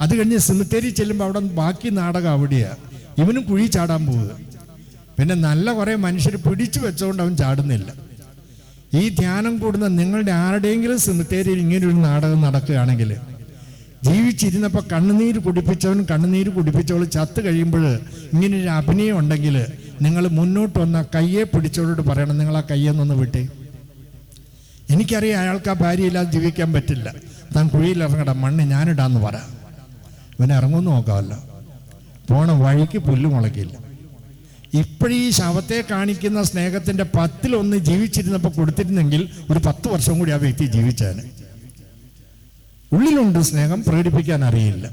[SPEAKER 1] അത് കഴിഞ്ഞ് സിമിത്തേരി ചെല്ലുമ്പോൾ അവിടെ ബാക്കി നാടകം അവിടെയാണ്. ഇവനും കുഴി ചാടാൻ പോവുക. പിന്നെ നല്ല കുറേ മനുഷ്യർ പിടിച്ചു വെച്ചുകൊണ്ട് അവൻ ചാടുന്നില്ല. ഈ ധ്യാനം കൂടുന്ന നിങ്ങളുടെ ആരുടെയെങ്കിലും സിമിത്തേരിയിൽ ഇങ്ങനൊരു നാടകം നടക്കുകയാണെങ്കിൽ, ജീവിച്ചിരുന്നപ്പോൾ കണ്ണുനീര് കുടിപ്പിച്ചവൾ ചത്ത് കഴിയുമ്പോൾ ഇങ്ങനൊരു അഭിനയം ഉണ്ടെങ്കിൽ നിങ്ങൾ മുന്നോട്ട് വന്ന കയ്യെ പിടിച്ചവരോട് പറയണം, നിങ്ങൾ ആ കയ്യെന്നൊന്ന് വിട്ടേ. എനിക്കറിയാം അയാൾക്ക് ആ ഭാര്യയില്ലാതെ ജീവിക്കാൻ പറ്റില്ല, താൻ കുഴിയിൽ ഇറങ്ങട, മണ്ണ് ഞാനിടാന്ന് പറ. ഇവനെ ഇറങ്ങുമെന്ന് നോക്കാമല്ലോ, പോണ വഴിക്ക് പുല്ല് മുളക്കില്ല. ഇപ്പോഴീ ശവത്തെ കാണിക്കുന്ന സ്നേഹത്തിൻ്റെ 10-1 ജീവിച്ചിരുന്നപ്പോൾ കൊടുത്തിരുന്നെങ്കിൽ ഒരു 10 വർഷം കൂടി ആ വ്യക്തി ജീവിച്ചാണ്. ഉള്ളിലുണ്ട് സ്നേഹം, പ്രകടിപ്പിക്കാൻ അറിയില്ല.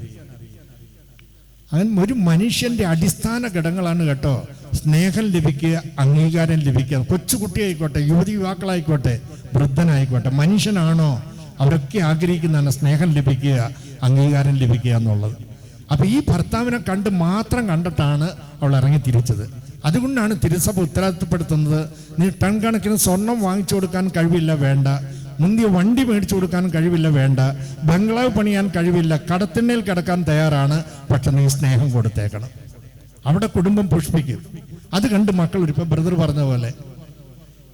[SPEAKER 1] അങ്ങനെ ഒരു മനുഷ്യന്റെ അടിസ്ഥാന ഘടകങ്ങളാണ് കേട്ടോ സ്നേഹം ലഭിക്കുക, അംഗീകാരം ലഭിക്കുക. കൊച്ചുകുട്ടിയായിക്കോട്ടെ, യുവാക്കളായിക്കോട്ടെ, വൃദ്ധനായിക്കോട്ടെ, മനുഷ്യനാണോ അവരൊക്കെ ആഗ്രഹിക്കുന്നതാണ് സ്നേഹം ലഭിക്കുക, അംഗീകാരം ലഭിക്കുക എന്നുള്ളത്. അപ്പൊ ഈ ഭർത്താവിനെ മാത്രം കണ്ടിട്ടാണ് അവൾ ഇറങ്ങി തിരിച്ചത്. അതുകൊണ്ടാണ് തിരുസഭ ഉത്തരവാദിത്തപ്പെടുത്തുന്നത്, നീ ടൺ കണക്കിന് സ്വർണം വാങ്ങിച്ചു കൊടുക്കാൻ കഴിവില്ല, വേണ്ട. മുന്തിയ വണ്ടി മേടിച്ചു കൊടുക്കാൻ കഴിവില്ല, വേണ്ട. ബംഗ്ലാവ് പണിയാൻ കഴിവില്ല, കടത്തിണ്ണയിൽ കിടക്കാൻ തയ്യാറാണ്, പക്ഷെ നീ സ്നേഹം കൊടുത്തേക്കണം. അവിടെ കുടുംബം പുഷ്പിക്കും. അത് കണ്ട് മക്കൾ, ഇപ്പം ബ്രദർ പറഞ്ഞ പോലെ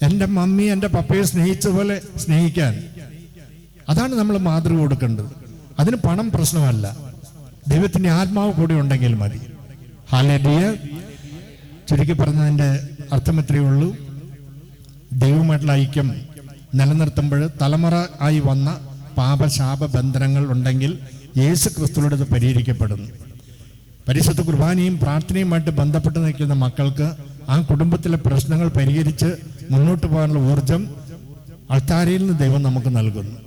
[SPEAKER 1] എൻ്റെ മമ്മി എൻ്റെ പപ്പയെ സ്നേഹിച്ച പോലെ സ്നേഹിക്കാൻ. അതാണ് നമ്മൾ മാതൃക കൊടുക്കേണ്ടത്. അതിന് പണം പ്രശ്നമല്ല, ദൈവത്തിൻ്റെ ആത്മാവ് കൂടി ഉണ്ടെങ്കിൽ മതി. ഹല്ലേലൂയ. ചുരുക്കി പറഞ്ഞതിൻ്റെ അർത്ഥം ഇത്രയേ ഉള്ളൂ. ദൈവമായിട്ടുള്ള ഐക്യം നിലനിർത്തുമ്പോൾ തലമുറ ആയി വന്ന പാപശാപ ബന്ധനങ്ങൾ ഉണ്ടെങ്കിൽ യേശു ക്രിസ്തുവിലൂടെ ഇത് പരിഹരിക്കപ്പെടുന്നു. പരിശുദ്ധ കുർബാനയും പ്രാർത്ഥനയുമായിട്ട് ബന്ധപ്പെട്ട് നിൽക്കുന്ന മക്കൾക്ക് ആ കുടുംബത്തിലെ പ്രശ്നങ്ങൾ പരിഹരിച്ച് മുന്നോട്ട് പോകാനുള്ള ഊർജം അൾത്താരയിൽ നിന്ന് ദൈവം നമുക്ക് നൽകുന്നു.